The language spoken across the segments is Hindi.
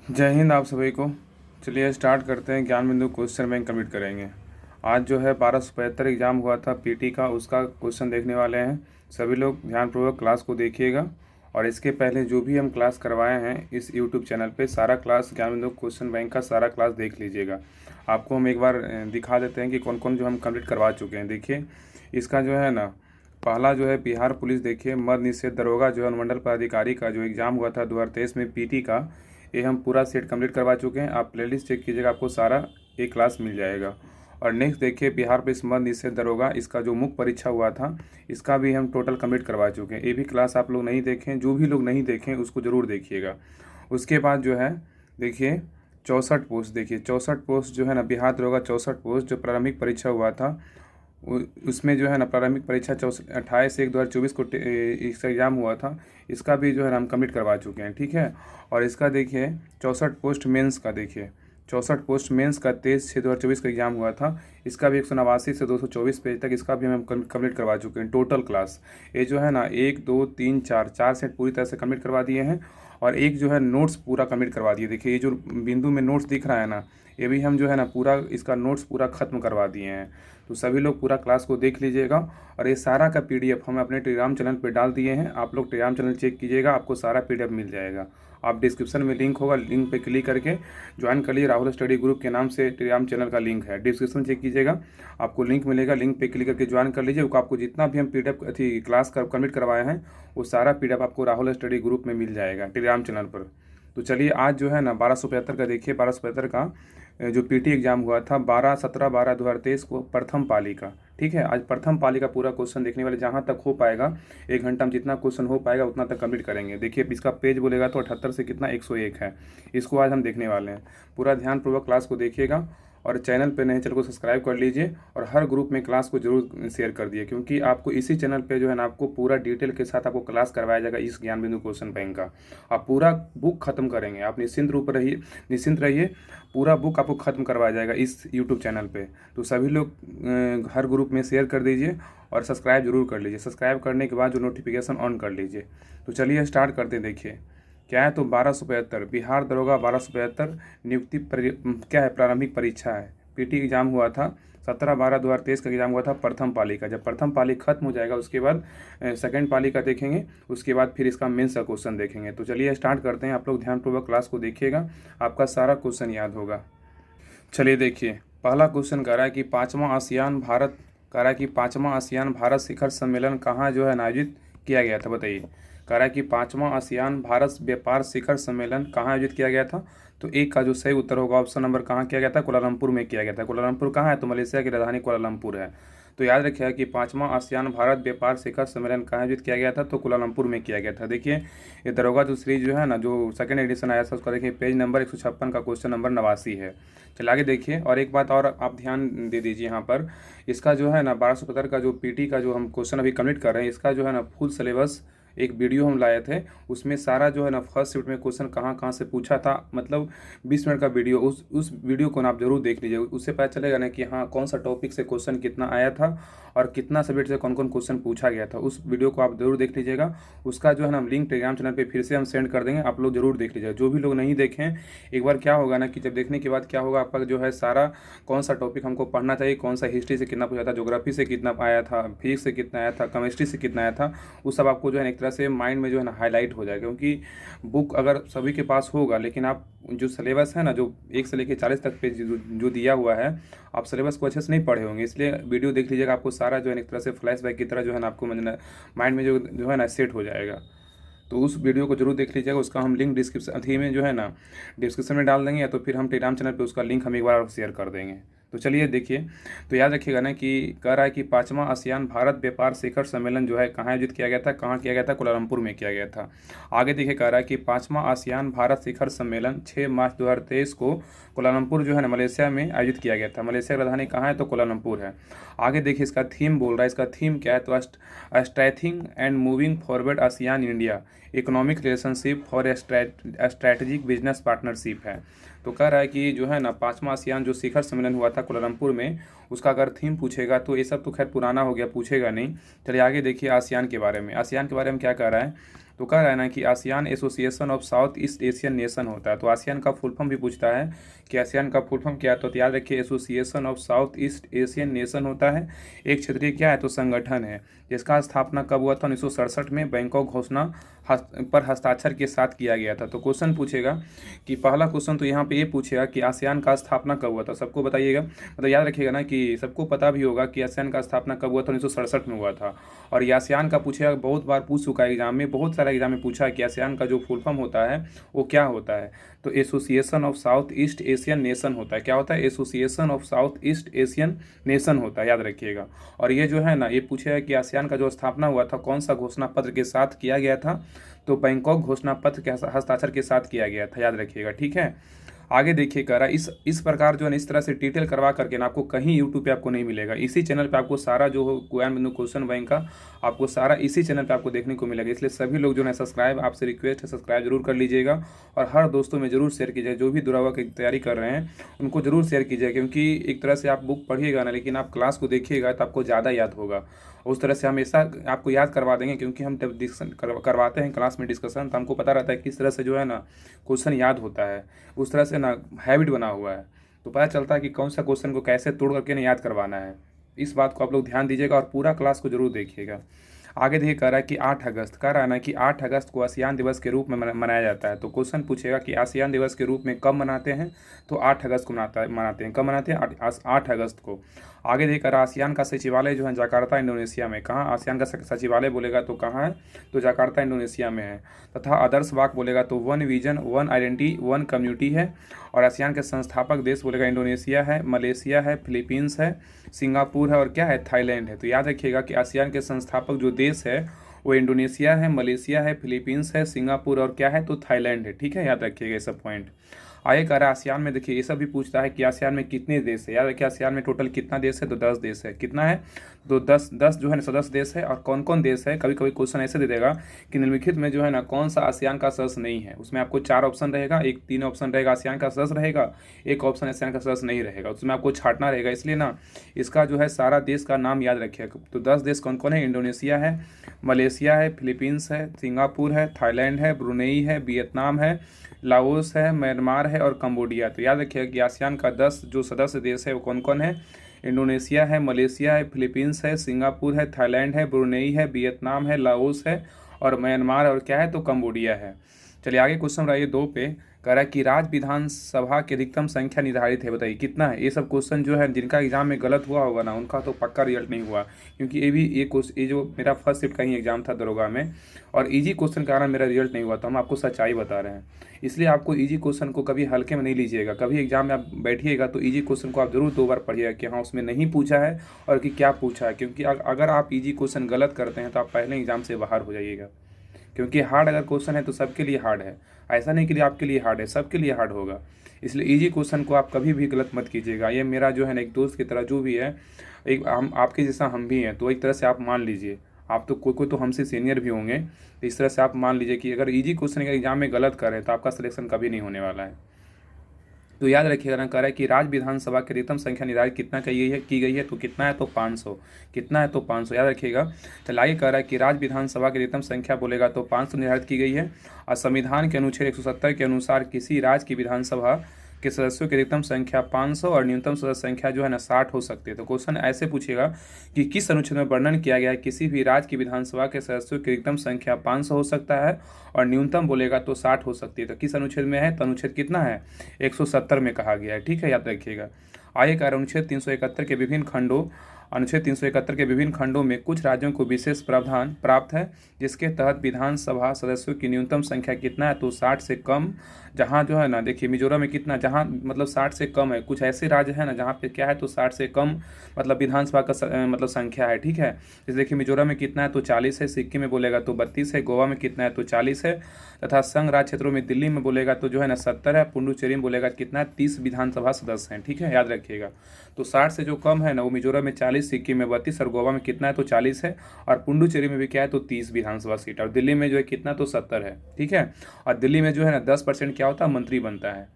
जय हिंद आप सभी को। चलिए स्टार्ट करते हैं। ज्ञान बिंदु क्वेश्चन बैंक कंप्लीट करेंगे। आज जो है 1275 एग्ज़ाम हुआ था पीटी का, उसका क्वेश्चन देखने वाले हैं। सभी लोग ध्यानपूर्वक क्लास को देखिएगा। और इसके पहले जो भी हम क्लास करवाए हैं इस यूट्यूब चैनल पे, सारा क्लास ज्ञान बिंदु क्वेश्चन बैंक का सारा क्लास देख लीजिएगा। आपको हम एक बार दिखा देते हैं कि कौन कौन जो हम कंप्लीट करवा चुके हैं। देखिए इसका जो है ना, पहला जो है बिहार पुलिस, देखिए मद निषेध दरोगा जो अनुमंडल पदाधिकारी का जो एग्ज़ाम हुआ था 2023 में पीटी का, ये हम पूरा सेट कंप्लीट करवा चुके हैं। आप प्लेलिस्ट चेक कीजिएगा, आपको सारा एक क्लास मिल जाएगा। और नेक्स्ट देखिए बिहार पुलिस मद निषेध दरोगा, इसका जो मुख्य परीक्षा हुआ था इसका भी हम टोटल कंप्लीट करवा चुके हैं। ये भी क्लास आप लोग नहीं देखें, जो भी लोग नहीं देखें उसको ज़रूर देखिएगा। उसके बाद जो है देखिए 64 पोस्ट, देखिए 64 पोस्ट जो है ना बिहार दरोगा 64 पोस्ट जो प्रारंभिक परीक्षा हुआ था उसमें जो है ना प्रारंभिक परीक्षा 28/1/2024 को इसका एग्ज़ाम हुआ था। इसका भी जो है ना हम कंप्लीट करवा चुके हैं, ठीक है। और इसका देखिए 64 पोस्ट मेंस का, देखिए 64 पोस्ट मेंस का 23/6/2024 का एग्ज़ाम हुआ था। इसका भी 189 से 224 पेज तक इसका भी हम कंप्लीट करवा चुके हैं टोटल क्लास। ये जो है ना 1 2 3 4 सेट पूरी तरह से कंप्लीट करवा दिए हैं। और एक जो है नोट्स पूरा कंप्लीट करवा दिए। देखिए ये जो बिंदु में नोट्स दिख रहा है ना, ये भी हम जो है ना पूरा इसका नोट्स पूरा ख़त्म करवा दिए हैं। तो सभी लोग पूरा क्लास को देख लीजिएगा। और ये सारा का पीडीएफ हम अपने टेलीग्राम चैनल पे डाल दिए हैं। आप लोग टेलीग्राम चैनल चेक कीजिएगा, आपको सारा पीडीएफ मिल जाएगा। आप डिस्क्रिप्शन में लिंक होगा, लिंक पे क्लिक करके ज्वाइन कर लीजिए। राहुल स्टडी ग्रुप के नाम से टेलीग्राम चैनल का लिंक है, डिस्क्रिप्शन चेक कीजिएगा, आपको लिंक मिलेगा। लिंक पे क्लिक करके ज्वाइन कर लीजिए। आपको जितना भी हम पीडीएफ क्लास कंप्लीट करवाए हैं वो सारा पीडीएफ आपको राहुल स्टडी ग्रुप में मिल जाएगा टेलीग्राम चैनल पर। तो चलिए आज जो है ना 1275 का देखिए, 1275 का जो पीटी एग्जाम हुआ था 12/17/12/2023 को प्रथम पाली का, ठीक है। आज प्रथम पाली का पूरा क्वेश्चन देखने वाले, जहाँ तक हो पाएगा 1 घंटा में जितना क्वेश्चन हो पाएगा उतना तक कंप्लीट करेंगे। देखिए इसका पेज बोलेगा तो 78 से कितना 101 है। इसको आज हम देखने वाले हैं। पूरा ध्यानपूर्वक क्लास को देखिएगा। और चैनल पे नए चैनल को सब्सक्राइब कर लीजिए। और हर ग्रुप में क्लास को जरूर शेयर कर दिए, क्योंकि आपको इसी चैनल पे जो है ना आपको पूरा डिटेल के साथ आपको क्लास करवाया जाएगा इस ज्ञान बिंदु क्वेश्चन बैंक का। आप पूरा बुक खत्म करेंगे, आप निश्चिंत रहिए। पूरा बुक आपको ख़त्म करवाया जाएगा इस यूट्यूब चैनल पे। तो सभी लोग हर ग्रुप में शेयर कर दीजिए और सब्सक्राइब जरूर कर लीजिए। सब्सक्राइब करने के बाद जो नोटिफिकेशन ऑन कर लीजिए। तो चलिए स्टार्ट करते हैं। देखिए क्या है, तो 1275 बिहार दरोगा 1275 नियुक्ति क्या है, प्रारंभिक परीक्षा है। पीटी एग्जाम हुआ था 17/12/2023 का एग्जाम हुआ था प्रथम पाली का। जब प्रथम पाली खत्म हो जाएगा उसके बाद सेकेंड पाली का देखेंगे, उसके बाद फिर इसका मेंस का क्वेश्चन देखेंगे। तो चलिए स्टार्ट करते हैं। आप लोग ध्यानपूर्वक क्लास को देखिएगा, आपका सारा क्वेश्चन याद होगा। चलिए देखिए पहला क्वेश्चन कह रहा है कि पाँचवां आसियान भारत शिखर सम्मेलन कहाँ जो है आयोजित किया गया था, बताइए। कह रहा है कि पाँचवां आसियान भारत व्यापार शिखर सम्मेलन कहाँ आयोजित किया गया था। तो एक का जो सही उत्तर होगा ऑप्शन नंबर कहाँ किया गया था, कुलालमपुर में किया गया था। कुलालमपुर कहाँ है, तो मलेशिया की राजधानी कुलालमपुर है। तो याद रखिएगा कि पाँचवां आसियान भारत व्यापार शिखर सम्मेलन कहाँ आयोजित किया गया था, तो कुलालमपुर में किया गया था। देखिए ये दरोगा जो सीरीज जो है ना, जो सेकंड एडिशन आया था उसका देखिए पेज नंबर 156 का क्वेश्चन नंबर 89 है। चलिए आगे देखिए। और एक बात और आप ध्यान दे दीजिए यहाँ पर, इसका जो है ना 1275 का जो पीटी का जो हम क्वेश्चन अभी कंप्लीट कर रहे हैं, इसका जो है ना फुल सिलेबस एक वीडियो हम लाए थे। उसमें सारा जो है ना फर्स्ट शिफ्ट में क्वेश्चन कहाँ कहाँ से पूछा था, मतलब 20 मिनट का वीडियो, उस वीडियो को ना आप जरूर देख लीजिए। उससे पता चलेगा ना कि हाँ कौन सा टॉपिक से क्वेश्चन कितना आया था और कितना सब्जेक्ट से कौन कौन क्वेश्चन पूछा गया था। उस वीडियो को आप जरूर देख लीजिएगा। उसका जो है ना हम लिंक टेलीग्राम चैनल पर फिर से हम सेंड कर देंगे, आप लोग जरूर देख लीजिएगा। जो भी लोग नहीं देखें, एक बार क्या होगा ना कि जब देखने के बाद क्या होगा, आपका जो है सारा कौन सा टॉपिक हमको पढ़ना चाहिए, कौन सा हिस्ट्री से कितना पूछा था, ज्योग्राफी से कितना आया था, फिजिक्स से कितना आया था, केमिस्ट्री से कितना आया था, वो सब आपको जो है एक तरह से माइंड में जो है ना हाईलाइट हो जाएगा। क्योंकि बुक अगर सभी के पास होगा, लेकिन आप जो सिलेबस है ना, जो 1 से लेकर 40 तक पेज जो दिया हुआ है, आप सिलेबस को अच्छे से नहीं पढ़े होंगे। इसलिए वीडियो देख लीजिएगा, आपको सारा जो है एक तरह से फ्लैशबैक की तरह जो है ना आपको माइंड में जो है ना सेट हो जाएगा। तो उस वीडियो को जरूर देख लीजिएगा। उसका हम लिंक डिस्क्रिप्शन अथी में जो है ना डिस्क्रिप्शन में डाल देंगे, या तो फिर हम टेलीग्राम चैनल पे उसका लिंक हम एक बार शेयर कर देंगे। तो चलिए देखिए। तो याद रखिएगा ना कि कह रहा है कि पाँचवां आसियान भारत व्यापार शिखर सम्मेलन जो है कहाँ आयोजित किया गया था, कहाँ किया गया था, कुलालमपुर में किया गया था। आगे देखिए कह रहा है कि पाँचवां आसियान भारत शिखर सम्मेलन 6 मार्च 2023 को कुलालमपुर जो है ना मलेशिया में आयोजित किया गया था। मलेशिया की राजधानी कहाँ है, तो कुलालमपुर है। आगे देखिए इसका थीम बोल रहा है, इसका थीम क्या है, तो strengthening and moving forward ASEAN India economic relationship for strategic business partnership है। तो कह रहा है कि जो है ना पाँचवा आसियान जो शिखर सम्मेलन हुआ था कुलालमपुर में, उसका अगर थीम पूछेगा तो ये सब तो खैर पुराना हो गया, पूछेगा नहीं। चलिए आगे देखिए आसियान के बारे में। आसियान के बारे में क्या कह रहा है, तो कह रहा है ना कि ASEAN association of south east Asian nation होता है। तो आसियान का फुल फॉर्म भी पूछता है कि आसियान का फुल फॉर्म क्या है, तो याद रखिए association of south east Asian nation होता है। एक क्षेत्रीय क्या है, तो संगठन है, जिसका स्थापना कब हुआ था, 1967 में बैंकॉक घोषणा पर हस्ताक्षर के साथ किया गया था। तो क्वेश्चन पूछेगा कि पहला क्वेश्चन तो यहाँ पे ये पूछेगा कि आसियान का स्थापना कब हुआ था, सबको बताइएगा। मतलब याद रखिएगा ना कि सबको पता भी होगा कि आसियान का स्थापना कब हुआ था, 1967 में हुआ था। और ये आसियान का पूछेगा, बहुत बार पूछ चुका है एग्जाम में, बहुत सारे एग्जाम में पूछा है कि आसियान का जो फुल फॉर्म होता है वो क्या होता है। तो association of south east Asian nation होता है। क्या होता है, association of south east Asian nation होता है, याद रखिएगा। और ये जो है ना, ये पूछेगा कि आसियान का जो स्थापना हुआ था कौन सा घोषणा पत्र के साथ किया गया था, तो बैंकॉक घोषणा पत्र के हस्ताक्षर के साथ किया गया था, याद रखिएगा। ठीक है, आगे देखिए कह रहा है इस प्रकार जो है इस तरह से डिटेल करवा करके ना आपको कहीं यूट्यूब पे आपको नहीं मिलेगा। इसी चैनल पे आपको सारा जो हो ज्ञान बिंदु क्वेश्चन बैंक का आपको सारा इसी चैनल पे आपको देखने को मिलेगा। इसलिए सभी लोग जो है सब्सक्राइब, आपसे रिक्वेस्ट है सब्सक्राइब जरूर कर लीजिएगा और हर दोस्तों में जरूर शेयर कीजिए। जो भी दुरावा की तैयारी कर रहे हैं उनको जरूर शेयर कीजिए, क्योंकि एक तरह से आप बुक पढ़िएगा ना, लेकिन आप क्लास को देखिएगा तो आपको ज़्यादा याद होगा। उस तरह से हमेशा आपको याद करवा देंगे, क्योंकि हम जब डिस्कशन करवाते हैं क्लास में डिस्कशन, तो हमको पता रहता है किस तरह से जो है ना क्वेश्चन याद होता है। उस तरह से ना हैबिट बना हुआ है, तो पता चलता है कि कौन सा क्वेश्चन को कैसे तोड़ करके ना याद करवाना है। इस बात को आप लोग ध्यान दीजिएगा और पूरा क्लास को जरूर देखिएगा। आगे देखिए कह रहा है कि 8 अगस्त, कह रहा है ना कि 8 अगस्त को आसियान दिवस के रूप में मनाया जाता है। तो क्वेश्चन पूछेगा कि आसियान दिवस के रूप में कब मनाते हैं, तो 8 अगस्त को मनाते हैं। कब मनाते हैं, 8 अगस्त को। आगे देखिए कह रहा है आसियान का सचिवालय जो है जकार्ता इंडोनेशिया में। कहाँ आसियान का सचिवालय बोलेगा तो कहाँ है, तो जकार्ता इंडोनेशिया में है। तथा आदर्श वाक्य बोलेगा तो one vision one identity one community है। और आसियान के संस्थापक देश बोलेगा इंडोनेशिया है, मलेशिया है, फिलीपींस है, सिंगापुर है और क्या है, थाईलैंड है। तो याद रखिएगा कि आसियान के संस्थापक जो देश है वो इंडोनेशिया है, मलेशिया है, फिलीपींस है, सिंगापुर और क्या है, तो थाईलैंड है। ठीक है, याद रखिएगा ये सब पॉइंट। आगे कह रहा है आसियान में, देखिए ये सब भी पूछता है कि आसियान में कितने देश है। याद रखिए आसियान में टोटल कितना देश है, तो 10 देश है। कितना है, तो 10 जो है ना सदस्य देश है। और कौन कौन देश है, कभी कभी क्वेश्चन ऐसे दे देगा कि निम्नलिखित में जो है ना कौन सा आसियान का सदस्य नहीं है। उसमें आपको 4 ऑप्शन रहेगा, 3 ऑप्शन रहेगा आसियान का सदस्य रहेगा, एक ऑप्शन आसियान का सदस्य नहीं रहेगा। उसमें आपको छांटना रहेगा, इसलिए ना इसका जो है सारा देश का नाम याद रखिएगा। तो 10 देश कौन कौन है, इंडोनेशिया है, मलेशिया है, फिलीपींस है, सिंगापुर है, थाईलैंड है, ब्रुनेई है, वियतनाम है, लाओस है, म्यांमार है और कंबोडिया। तो याद रखिएगा कि आसियान का 10 जो सदस्य देश है वो कौन कौन है, इंडोनेशिया है, मलेशिया है, फिलीपींस है, सिंगापुर है, थाईलैंड है, ब्रुनेई है, वियतनाम है, लाओस है और म्यांमार और क्या है, तो कंबोडिया है। चलिए आगे क्वेश्चन रहा ये 2 पे, कह रहा है कि राज्य विधानसभा की अधिकतम संख्या निर्धारित है, बताइए कितना है। ये सब क्वेश्चन जो है जिनका एग्जाम में गलत हुआ होगा ना उनका तो पक्का रिजल्ट नहीं हुआ, क्योंकि ये जो मेरा फर्स्ट शिफ्ट का ही एग्जाम था दरोगा में और इजी क्वेश्चन के कारण मेरा रिजल्ट नहीं हुआ, तो हम आपको सच्चाई बता रहे हैं। इसलिए आपको इजी क्वेश्चन को कभी हल्के में नहीं लीजिएगा। कभी एग्जाम में आप बैठिएगा तो इजी क्वेश्चन को आप जरूर 2 बार पढ़िएगा कि हाँ उसमें नहीं पूछा है और कि क्या पूछा है, क्योंकि अगर आप इजी क्वेश्चन गलत करते हैं तो आप पहले एग्जाम से बाहर हो जाइएगा। क्योंकि हार्ड अगर क्वेश्चन है तो सबके लिए हार्ड है, ऐसा नहीं कि आपके लिए हार्ड है, सबके लिए हार्ड होगा। इसलिए इजी क्वेश्चन को आप कभी भी गलत मत कीजिएगा। ये मेरा जो है ना एक दोस्त की तरह जो भी है, एक हम आपके जैसा हम भी हैं, तो एक तरह से आप मान लीजिए। आप तो कोई तो हमसे सीनियर भी होंगे, तो इस तरह से आप मान लीजिए कि अगर इजी क्वेश्चन का एग्जाम में गलत करें तो आपका सिलेक्शन कभी नहीं होने वाला है। तो याद रखिएगा ना, कह रहा है कि राज्य विधानसभा की अधिकतम संख्या निर्धारित कितना की गई है, तो कितना है, तो 500। कितना है, तो 500, याद रखिएगा। चल आगे कह रहा है कि राज्य विधानसभा की अधिकतम संख्या बोलेगा तो 500 निर्धारित की गई है। और संविधान के अनुच्छेद 170 के अनुसार किसी राज्य की विधानसभा के सदस्यों की अधिकतम संख्या 500 और न्यूनतम सदस्य संख्या जो है ना 60 हो सकती है। तो क्वेश्चन ऐसे पूछेगा कि किस अनुच्छेद में वर्णन किया गया है किसी भी राज्य की विधानसभा के सदस्यों की अधिकतम संख्या 500 हो सकता है और न्यूनतम बोलेगा तो 60 हो सकती है। तो किस अनुच्छेद में है, तो अनुच्छेद कितना है, 170 में कहा गया है। ठीक है, याद रखिएगा। आगे का अनुच्छेद 371 के विभिन्न खंडों अनुच्छेद 371 के विभिन्न खंडों में कुछ राज्यों को विशेष प्रावधान प्राप्त है, जिसके तहत विधानसभा सदस्यों की न्यूनतम संख्या कितना है, तो 60 से कम। जहाँ जो है ना देखिए मिजोरम में कितना, जहाँ मतलब 60 से कम है। कुछ ऐसे राज्य है ना जहाँ पे क्या है, तो 60 से कम मतलब विधानसभा का मतलब संख्या है। ठीक है, जैसे देखिए मिजोरम में कितना है, तो 40 है, सिक्किम में बोलेगा तो 32 है, गोवा में कितना है, तो 40 है, तथा संघ राज्य क्षेत्रों में दिल्ली में बोलेगा तो जो है ना 70 है, पुडुचेरी में बोलेगा कितना है, 30 विधानसभा सदस्य हैं। ठीक है, याद रखिएगा। तो 60 से जो कम है ना वो मिजोरम में 40, सिक्किम में 32 और गोवा में कितना है, तो 40 है, और पुडुचेरी में भी क्या है, तो 30 विधानसभा सीट, और दिल्ली में जो है कितना, तो 70 है। ठीक है, और दिल्ली में जो है ना 10% क्या होता है, मंत्री बनता है।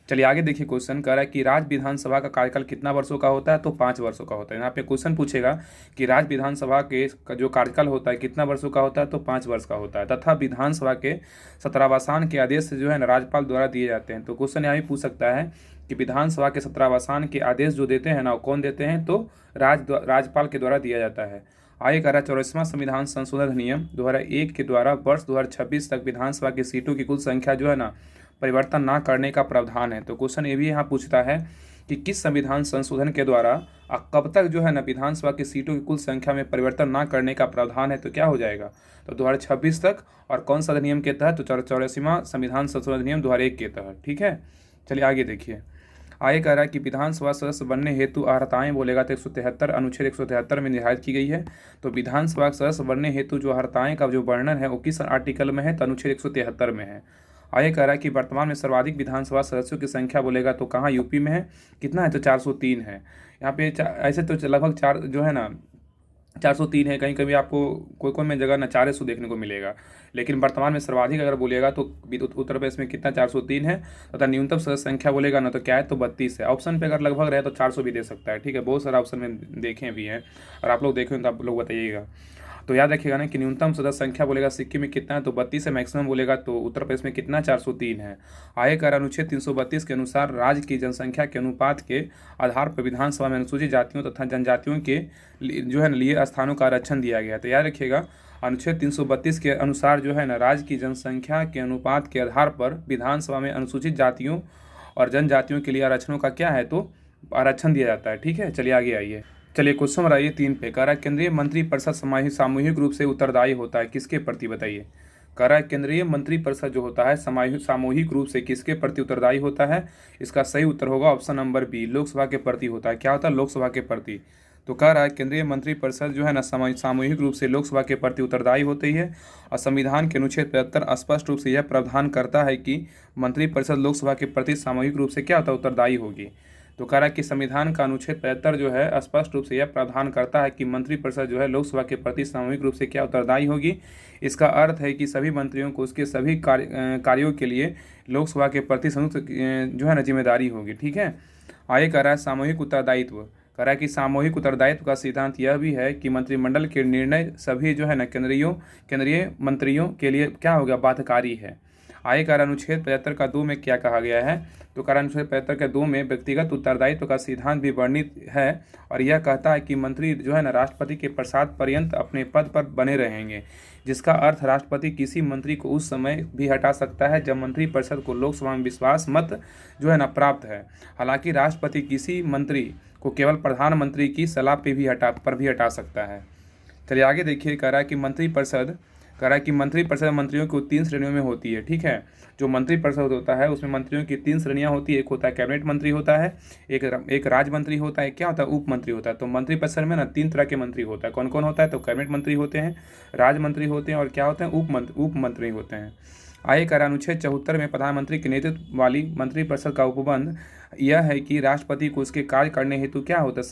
चलिए आगे देखिए, क्वेश्चन कह रहा है कि राज्य विधानसभा का कार्यकाल कितना वर्षों का होता है, तो 5 वर्षों का होता है। यहाँ पे क्वेश्चन पूछेगा कि राज्य विधानसभा के का जो कार्यकाल होता है कितना वर्षों का होता है, तो 5 वर्ष का होता है, तथा विधानसभा के सत्रावसान के आदेश जो है ना राज्यपाल द्वारा दिए जाते हैं। तो क्वेश्चन यहाँ भी पूछ सकता है कि विधानसभा के सत्रावसान के आदेश जो देते हैं ना, कौन देते हैं, तो राज्यपाल के द्वारा दिया जाता है। आगे कह रहा है 44वां संविधान संशोधन अधिनियम 2001 के द्वारा वर्ष 2026 तक विधानसभा की सीटों की कुल संख्या जो है ना परिवर्तन ना करने का प्रावधान है। तो क्वेश्चन ये भी यहाँ पूछता है कि किस संविधान संशोधन के द्वारा कब तक जो है ना विधानसभा की सीटों की कुल संख्या में परिवर्तन ना करने का प्रावधान है, तो क्या हो जाएगा, तो 2026 तक, और कौन सा अधिनियम के तहत, तो 84वां संविधान संशोधन अधिनियम 2001 के तहत। ठीक है, चलिए आगे देखिए। आगे कह रहा है कि विधानसभा सदस्य बनने हेतु अर्हताएं बोलेगा तो 173 अनुच्छेद 173 में निर्धारित की गई है। तो विधानसभा सदस्य बनने हेतु जो अर्हताएं का जो वर्णन है वो किस आर्टिकल में है, तो अनुच्छेद 173 में है। आगे कह रहा है कि वर्तमान में सर्वाधिक विधानसभा सदस्यों की संख्या बोलेगा तो कहाँ, यूपी में है, कितना है, तो 403 है। यहाँ पे ऐसे तो लगभग 4 जो है ना 403 है, कहीं कभी आपको कोई कोई में जगह ना 400 देखने को मिलेगा, लेकिन वर्तमान में सर्वाधिक अगर बोलेगा तो उत्तर प्रदेश में कितना, 403 है, तथा न्यूनतम सदस्य संख्या बोलेगा ना तो क्या है, तो 32 है। ऑप्शन पे अगर लगभग रहे तो 400 भी दे सकता है। ठीक है, बहुत सारा ऑप्शन में देखे भी हैं, और आप लोग देखें तो आप लोग बताइएगा। तो याद रखिएगा ना कि न्यूनतम सदस्य संख्या बोलेगा सिक्किम में कितना है, तो 32 है। मैक्सिमम बोलेगा तो उत्तर प्रदेश में कितना, 403 है। आयकर अनुच्छेद 332 के अनुसार राज्य की जनसंख्या के अनुपात के आधार पर विधानसभा में अनुसूचित जातियों तथा जनजातियों के जो है लिए स्थानों का आरक्षण दिया गया है। तो याद रखिएगा अनुच्छेद 332 के अनुसार जो है ना राज्य की जनसंख्या के अनुपात के आधार पर विधानसभा में अनुसूचित जातियों और जनजातियों के लिए आरक्षणों का क्या है, तो आरक्षण दिया जाता है। ठीक है, चलिए आगे आइए। चलिए क्वेश्चन नंबर आइए 3 पे। कह रहा है केंद्रीय मंत्रिपरिषद सामूहिक रूप से उत्तरदायी होता है किसके प्रति, बताइए। कह रहा है केंद्रीय मंत्रिपरिषद जो होता है सामूहिक रूप से किसके प्रति उत्तरदायी होता है। इसका सही उत्तर होगा ऑप्शन नंबर बी, लोकसभा के प्रति होता है। क्या होता है, लोकसभा के प्रति। तो कह रहा है केंद्रीय मंत्रिपरिषद जो है ना सामूहिक रूप से लोकसभा के प्रति उत्तरदायी होती है, और संविधान के अनुच्छेद 75 स्पष्ट रूप से यह प्रावधान करता है कि मंत्रिपरिषद लोकसभा के प्रति सामूहिक रूप से क्या होता है, उत्तरदायी होगी। तो कह रहा है कि संविधान का अनुच्छेद 75 जो है स्पष्ट रूप से यह प्रावधान करता है कि मंत्रिपरिषद जो है लोकसभा के प्रति सामूहिक रूप से क्या उत्तरदायी होगी। इसका अर्थ है कि सभी मंत्रियों को उसके सभी कार्यों के लिए लोकसभा के प्रति संयुक्त जो है ना जिम्मेदारी होगी। ठीक है, आगे कह रहा है सामूहिक उत्तरदायित्व। कह रहा है कि सामूहिक उत्तरदायित्व का सिद्धांत यह भी है कि मंत्रिमंडल के निर्णय सभी जो है ना केंद्रीय मंत्रियों के लिए क्या होगा, बाध्यकारी है। आगे कह रहा अनुच्छेद 75 का 2 में क्या कहा गया है, तो कह रहा अनुच्छेद 75 के 2 में व्यक्तिगत उत्तरदायित्व का सिद्धांत भी वर्णित है, और यह कहता है कि मंत्री जो है ना राष्ट्रपति के प्रसाद पर्यंत अपने पद पर बने रहेंगे, जिसका अर्थ राष्ट्रपति किसी मंत्री को उस समय भी हटा सकता है जब मंत्रिपरिषद को लोकसभा में विश्वास मत जो है ना प्राप्त है। हालांकि राष्ट्रपति किसी मंत्री को केवल प्रधानमंत्री की सलाह पे भी हटा सकता है। चलिए आगे देखिए। कह रहा है कि मंत्रिपरिषद मंत्रियों को 3 श्रेणियों में होती है। ठीक है, जो मंत्रिपरिषद होता है उसमें मंत्रियों की 3 श्रेणियां होती है। एक होता है कैबिनेट मंत्री होता है, एक राज्य मंत्री होता है, क्या होता है, उप मंत्री होता है। तो मंत्रिपरिषद में ना 3 तरह के मंत्री होता है। कौन कौन होता है, तो कैबिनेट मंत्री होते हैं, राज्य मंत्री होते हैं, और क्या होते हैं, उप मंत्री होते हैं। आगे कह रहा अनुच्छेद 74 में प्रधानमंत्री के नेतृत्व वाली मंत्रिपरिषद का उपबंध यह है कि राष्ट्रपति को उसके कार्य करने हेतु क्या होता है,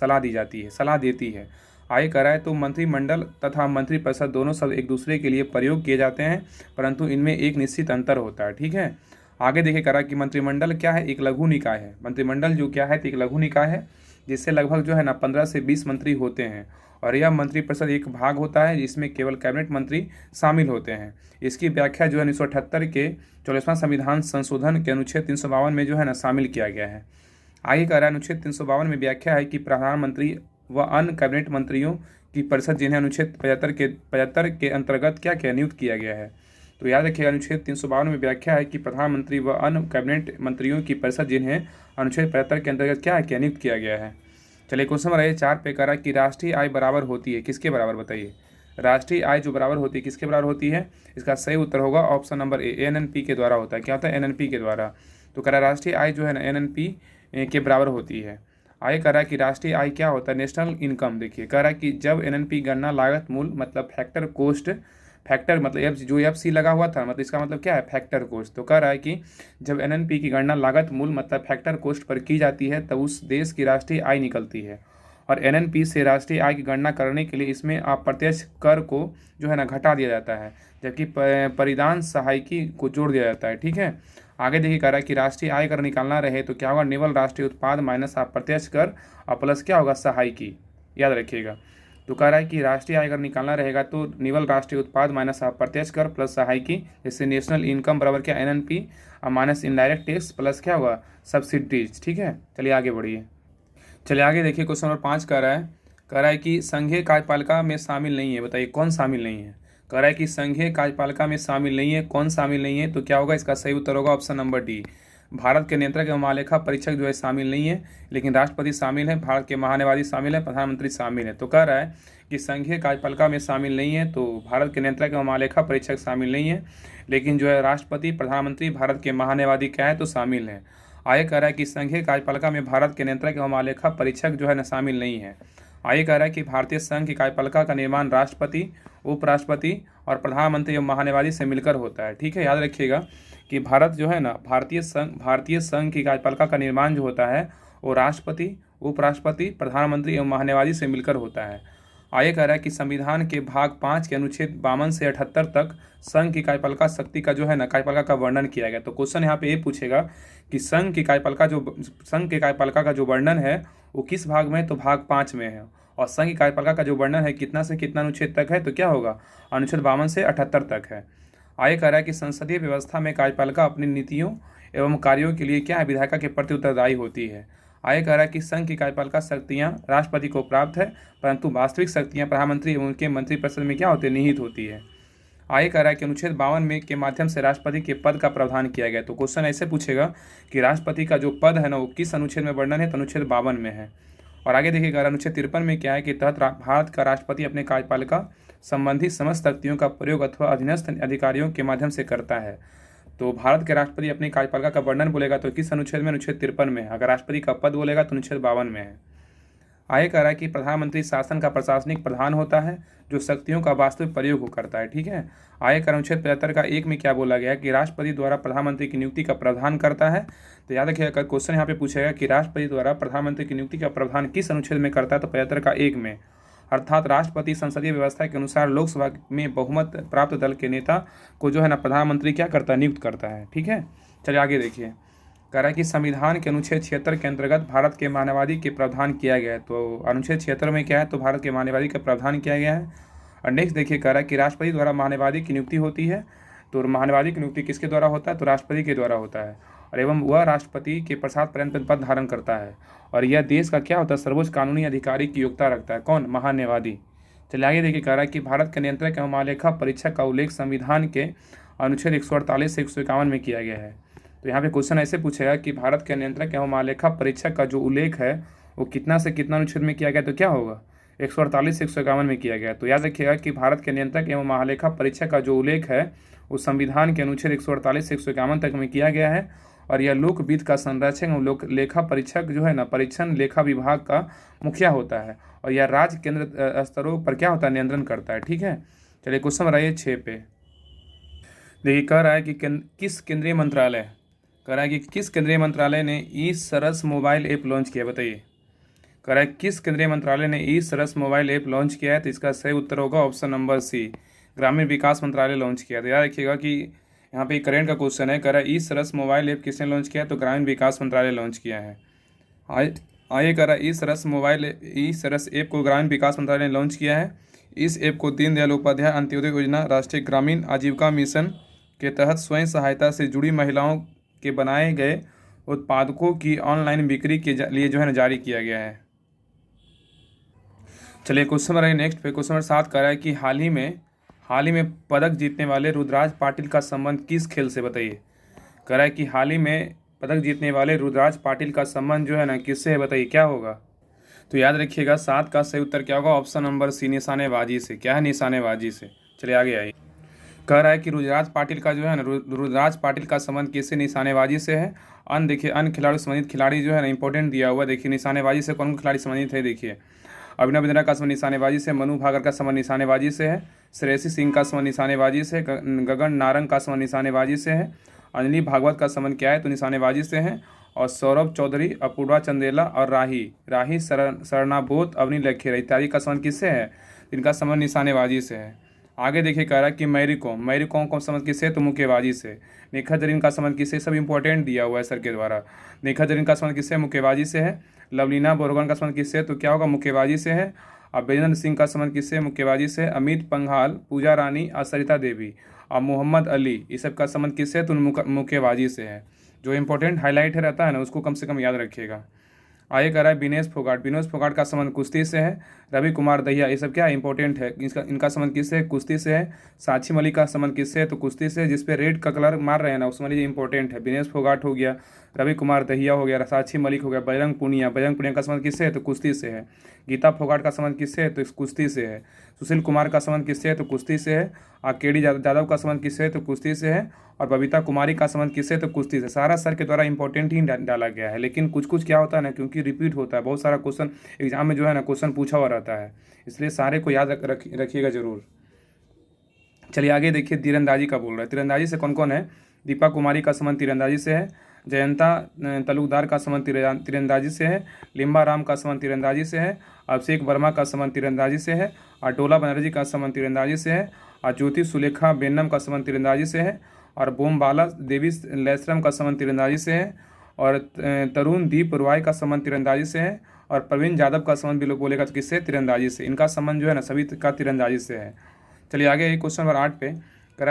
सलाह देती है। आगे कह रहा है तो मंत्रिमंडल तथा मंत्रिपरिषद दोनों शब्द एक दूसरे के लिए प्रयोग किए जाते हैं, परंतु इनमें एक निश्चित अंतर होता है। ठीक है, आगे देखिए। कह रहा है कि मंत्रिमंडल क्या है, एक लघु निकाय है। मंत्रिमंडल जो क्या है, तो एक लघु निकाय है, जिससे लगभग जो है ना 15 से 20 मंत्री होते हैं, और यह मंत्रिपरिषद एक भाग होता है जिसमें केवल कैबिनेट मंत्री शामिल होते हैं। इसकी व्याख्या जो है 1978 के 44वां संविधान संशोधन के अनुच्छेद 352 में जो है ना शामिल किया गया है। आगे कह रहा है अनुच्छेद 352 में व्याख्या है कि प्रधानमंत्री व अन्य कैबिनेट मंत्रियों की परिषद जिन्हें अनुच्छेद 75 के अंतर्गत क्या नियुक्त किया गया है। तो याद रखिएगा अनुच्छेद 352 में व्याख्या है कि प्रधानमंत्री व अन्य कैबिनेट मंत्रियों की परिषद जिन्हें अनुच्छेद 75 के अंतर्गत क्या नियुक्त किया गया है। चलिए क्वेश्चन नंबर 4 पे कह रहा है कि राष्ट्रीय आय बराबर होती है किसके बराबर, बताइए। राष्ट्रीय आय जो बराबर होती है किसके बराबर होती है, इसका सही उत्तर होगा ऑप्शन नंबर ए, एनएनपी के द्वारा होता है। क्या होता है, एनएनपी के द्वारा। तो कह रहा है राष्ट्रीय आय जो है ना एनएनपी के बराबर होती है। आगे कह रहा है कि राष्ट्रीय आय क्या होता है, नेशनल इनकम। देखिए कह रहा है कि जब एनएनपी गणना लागत मूल मतलब फैक्टर मतलब जो एफसी लगा हुआ था, मतलब इसका मतलब क्या है, फैक्टर कोस्ट। तो कह रहा है कि जब एनएनपी की गणना लागत मूल मतलब फैक्टर कोस्ट पर की जाती है तब उस देश की राष्ट्रीय आय निकलती है, और एनएनपी से राष्ट्रीय आय की गणना करने के लिए इसमें अप्रत्यक्ष कर को जो है ना घटा दिया जाता है, जबकि परिधान सहायकी को जोड़ दिया जाता है। ठीक है, आगे देखिए कह रहा है कि राष्ट्रीय आय कर निकालना रहे तो क्या होगा, निवल राष्ट्रीय उत्पाद माइनस अप्रत्यक्ष कर और प्लस क्या होगा, सहायकी। याद रखिएगा। तो कह रहा है कि राष्ट्रीय आय अगर निकालना रहेगा तो निवल राष्ट्रीय उत्पाद माइनस अप्रत्यक्ष कर प्लस सहायकी, जैसे नेशनल इनकम बराबर क्या, एनएनपी, और माइनस इनडायरेक्ट टैक्स प्लस क्या होगा, सब्सिडीज। ठीक है, चलिए आगे बढ़िए। चलिए आगे देखिए, क्वेश्चन नंबर 5 कह रहा है कि संघीय कार्यपालिका में शामिल नहीं है। बताइए कौन शामिल नहीं है। कह रहा है कि संघीय कार्यपालिका में शामिल नहीं है, कौन शामिल नहीं है, तो क्या होगा, इसका सही उत्तर होगा ऑप्शन नंबर डी। भारत के नियंत्रक एवं महालेखा परीक्षक जो है शामिल नहीं है, लेकिन राष्ट्रपति शामिल है, भारत के महान्यायवादी शामिल है, प्रधानमंत्री शामिल है। तो कह रहा है कि संघीय कार्यपालिका में शामिल नहीं है, तो भारत के नियंत्रक एवं महालेखा परीक्षक शामिल नहीं है, लेकिन जो है राष्ट्रपति, प्रधानमंत्री, भारत के महान्यायवादी क्या है, तो शामिल है। आगे कह रहा है कि संघीय कार्यपालिका में भारत के नियंत्रक एवं महालेखा परीक्षक जो है ना शामिल नहीं है। आगे कह रहा है कि भारतीय संघ की कार्यपालिका का निर्माण राष्ट्रपति, उपराष्ट्रपति और प्रधानमंत्री एवं महान्यायवादी से मिलकर होता है। ठीक है, याद रखिएगा कि भारत जो है ना, भारतीय संघ की कार्यपालिका का निर्माण जो होता है वो राष्ट्रपति, उपराष्ट्रपति, प्रधानमंत्री एवं महान्यायवादी से मिलकर होता है। आगे कह रहा है कि संविधान के भाग 5 के अनुच्छेद 52 से 78 तक संघ की कार्यपालिका शक्ति का जो है ना, कार्यपालिका का वर्णन किया गया। तो क्वेश्चन यहाँ पे ये पूछेगा कि संघ की कार्यपालिका का जो वर्णन है वो किस भाग में है, तो भाग 5 में है। और संघ की कार्यपालिका का जो वर्णन है कितना से कितना अनुच्छेद तक है, तो क्या होगा, अनुच्छेद 52 से 78 तक है। आगे कह रहा है कि संसदीय व्यवस्था में कार्यपालिका अपनी नीतियों एवं कार्यों के लिए क्या है, विधायिका के प्रति उत्तरदायी होती है। आगे कह रहा है कि संघ की कार्यपालिका शक्तियाँ राष्ट्रपति को प्राप्त है, परंतु वास्तविक शक्तियाँ प्रधानमंत्री एवं उनके मंत्रिपरिषद में क्या होती है, निहित होती है। आगे कह रहा है कि अनुच्छेद 52 में के माध्यम से राष्ट्रपति के पद का प्रावधान किया गया। तो क्वेश्चन ऐसे पूछेगा कि राष्ट्रपति का जो पद है ना वो किस अनुच्छेद में वर्णन है, तो अनुच्छेद 52 में है। और आगे देखिएगा अनुच्छेद 53 में क्या है कि तहत भारत का राष्ट्रपति अपने कार्यपालिका संबंधी समस्त शक्तियों का प्रयोग अथवा अधीनस्थ अधिकारियों के माध्यम से करता है। तो भारत के राष्ट्रपति अपनी कार्यपालिका का वर्णन बोलेगा तो किस अनुच्छेद में, अनुच्छेद 53 में है। अगर राष्ट्रपति का पद बोलेगा तो अनुच्छेद 52 में है। आगे कह रहा है कि प्रधानमंत्री शासन का प्रशासनिक प्रधान होता है जो शक्तियों का वास्तविक प्रयोग करता है। ठीक है, आगे का अनुच्छेद 75 का 1 में क्या बोला गया है कि राष्ट्रपति द्वारा प्रधानमंत्री की नियुक्ति का प्रावधान करता है। तो याद रखिएगा, क्वेश्चन यहाँ पे पूछेगा कि राष्ट्रपति द्वारा प्रधानमंत्री की नियुक्ति का प्रावधान किस अनुच्छेद में करता है, तो 75 का 1 में। अर्थात राष्ट्रपति संसदीय व्यवस्था के अनुसार लोकसभा में बहुमत प्राप्त दल के नेता को जो है ना प्रधानमंत्री क्या करता है, नियुक्त करता है। ठीक है, चलिए आगे देखिए। कह रहा है कि संविधान के अनुच्छेद 76 के अंतर्गत भारत के महान्यायवादी के प्रावधान किया गया है। तो अनुच्छेद 76 में क्या है, तो भारत के महान्यायवादी का प्रावधान किया गया है। और नेक्स्ट देखिए, कह रहा है कि राष्ट्रपति द्वारा महान्यायवादी की नियुक्ति होती है। तो महान्यायवादी की नियुक्ति किसके द्वारा होता है, तो राष्ट्रपति के द्वारा होता है। और एवं वह राष्ट्रपति के प्रसाद पर्यंत पद धारण करता है। और यह देश का क्या होता है, सर्वोच्च कानूनी अधिकारी की योग्यता रखता है। कौन, महान्यायवादी। चलिए आगे देखिए, कह रहा है कि भारत के नियंत्रक एवं महालेखा परीक्षक का उल्लेख संविधान के अनुच्छेद 148 से 151 में किया गया है। तो यहाँ पे क्वेश्चन ऐसे पूछेगा कि भारत के नियंत्रक एवं महालेखा परीक्षक का जो उल्लेख है वो कितना से कितना अनुच्छेद में किया गया, तो क्या होगा, 148 से 151 में किया गया। तो याद रखिएगा कि भारत के नियंत्रक एवं महालेखा परीक्षक का जो उल्लेख है वो संविधान के अनुच्छेद 148 से 151 तक में किया गया है। और यह लोकविद का संरक्षक एवं लोक लेखा परीक्षक जो है ना, परीक्षण लेखा विभाग का मुखिया होता है। और यह राज्य केंद्र स्तरों पर क्या होता है, नियंत्रण करता है। ठीक है, चलिए क्वेश्चन बनाइए 6 पे। देखिए कह रहा है कि किस केंद्रीय मंत्रालय, कह रहा है कि किस केंद्रीय मंत्रालय ने ई सरस मोबाइल ऐप लॉन्च किया। बताइए, कह रहा है किस केंद्रीय मंत्रालय ने ई सरस मोबाइल ऐप लॉन्च किया है। तो इसका सही उत्तर होगा ऑप्शन नंबर सी, ग्रामीण विकास मंत्रालय लॉन्च किया। तो याद रखिएगा कि यहाँ पे करेंट का क्वेश्चन है। कह रहा है ई सरस मोबाइल ऐप किसने लॉन्च किया, तो ग्रामीण विकास मंत्रालय लॉन्च किया है। आइए कह रहा है ई सरस ऐप को ग्रामीण विकास मंत्रालय ने लॉन्च किया है। इस ऐप को दीनदयाल उपाध्याय अंत्योदय योजना, राष्ट्रीय ग्रामीण आजीविका मिशन के तहत स्वयं सहायता से जुड़ी महिलाओं के बनाए गए उत्पादकों की ऑनलाइन बिक्री के लिए जो है ना जारी किया गया है। चलिए क्वेश्चन नंबर नेक्स्ट पे, क्वेश्चन नंबर 7 कह रहा है कि हाल ही में पदक जीतने वाले रुद्रराज पाटिल का संबंध किस खेल से। बताइए, कह रहा है कि हाल ही में पदक जीतने वाले रुद्रराज पाटिल का संबंध जो है ना किससे है। बताइए क्या होगा। तो याद रखिएगा 7 का सही उत्तर क्या होगा, ऑप्शन नंबर सी, निशानेबाजी से। क्या है, निशानेबाजी से। चलिए आगे आइए। कह रहा है कि रुद्रराज पाटिल का जो है ना, रुद्रराज पाटिल का संबंध किससे, निशानेबाजी से है। अन्य देखिए, अन्य खिलाड़ी संबंधित खिलाड़ी जो है ना इंपॉर्टेंट दिया हुआ। देखिए निशानेबाजी से कौन खिलाड़ी संबंधित है। देखिए अभिनव बिंद्रा का संबंध निशानेबाजी से, मनु भाकर का संबंध निशानेबाजी से है, श्रेयसी सिंह का संबंध निशानेबाजी से, गगन नारंग का संबंध निशानेबाजी से है, अंजलि भागवत का संबंध क्या है, तो निशानेबाजी से है। और सौरभ चौधरी, अपूर्वा चंदेला और राही शरणाबोध, अवनी लखेरा इत्यादि का संबंध किससे है, इनका संबंध निशानेबाजी से है। आगे देखिए कह रहा है कि मैरी कॉम का संबंध किससे, तो मुक्केबाजी से। नेखा जरीन का संबंध किससे, सब इंपॉर्टेंट दिया हुआ है सर के द्वारा। नेखा जरीन का संबंध किससे, मुक्केबाजी से है। लवलीना बोरगोहाइन का संबंध किससे, तो क्या होगा, मुक्केबाजी से है। और बैजनाथ सिंह का संबंध किससे, मुक्केबाजी से। अमित पंघाल, पूजा रानी और सरिता देवी और मोहम्मद अली, ये सब का संबंध किससे, तो मुक्केबाजी से है। जो इंपॉर्टेंट हाईलाइट है रहता है ना, उसको कम से कम याद रखिएगा। आगे कह रहा है विनेश फोगाट का संबंध कुश्ती से है। रवि कुमार दहिया, ये सब क्या इंपॉर्टेंट है, इनका संबंध किससे है, कुश्ती से है। साक्षी मलिक का संबंध किससे है, तो कुश्ती से। जिसपे रेड का कलर मार रहे हैं ना, उसमें ये इंपॉर्टेंट है। विनेश फोगाट हो गया, रवि कुमार दहिया हो गया, साक्षी मलिक हो गया, बजरंग पुनिया का संबंध किससे है, तो कुश्ती से है। गीता फोगाट का संबंध किससे है, तो इस कुश्ती से है। सुशील कुमार का संबंध किससे है, तो कुश्ती से है। और केडी यादव का संबंध किससे है, तो कुश्ती से है। और बबीता कुमारी का संबंध किससे, तो कुश्ती से। सारा सर के द्वारा इंपॉर्टेंट ही डाला गया है, लेकिन कुछ कुछ क्या होता है ना, क्योंकि रिपीट होता है बहुत सारा क्वेश्चन एग्जाम में जो है ना, क्वेश्चन पूछा हुआ रहता है, इसलिए सारे को याद रखिएगा जरूर। चलिए आगे देखिए, तीरंदाजी का बोल रहा है। तीरंदाजी से कौन कौन है, दीपा कुमारी का संबंध तीरंदाजी से है। जयंता तलुकदार का संबंध तीरंदाजी से है। लिम्बा राम का संबंध तीरंदाजी से है। अभिषेक वर्मा का संबंध तीरंदाजी से है। और डोला बनर्जी का संबंध तीरंदाजी से है। और ज्योति सुलेखा बेनम का संबंध तीरंदाजी से है। और बोमबाला देवी लैसरम का संबंध तीरंदाजी से है। और तरुण दीप रॉय का संबंध तीरंदाजी से है। और प्रवीण यादव का संबंध भी लोग बोलेगा तो किससे, तीरंदाजी से। इनका संबंध जो है ना, सभी का तीरंदाजी से है। चलिए आगे क्वेश्चन नंबर 8 पे कह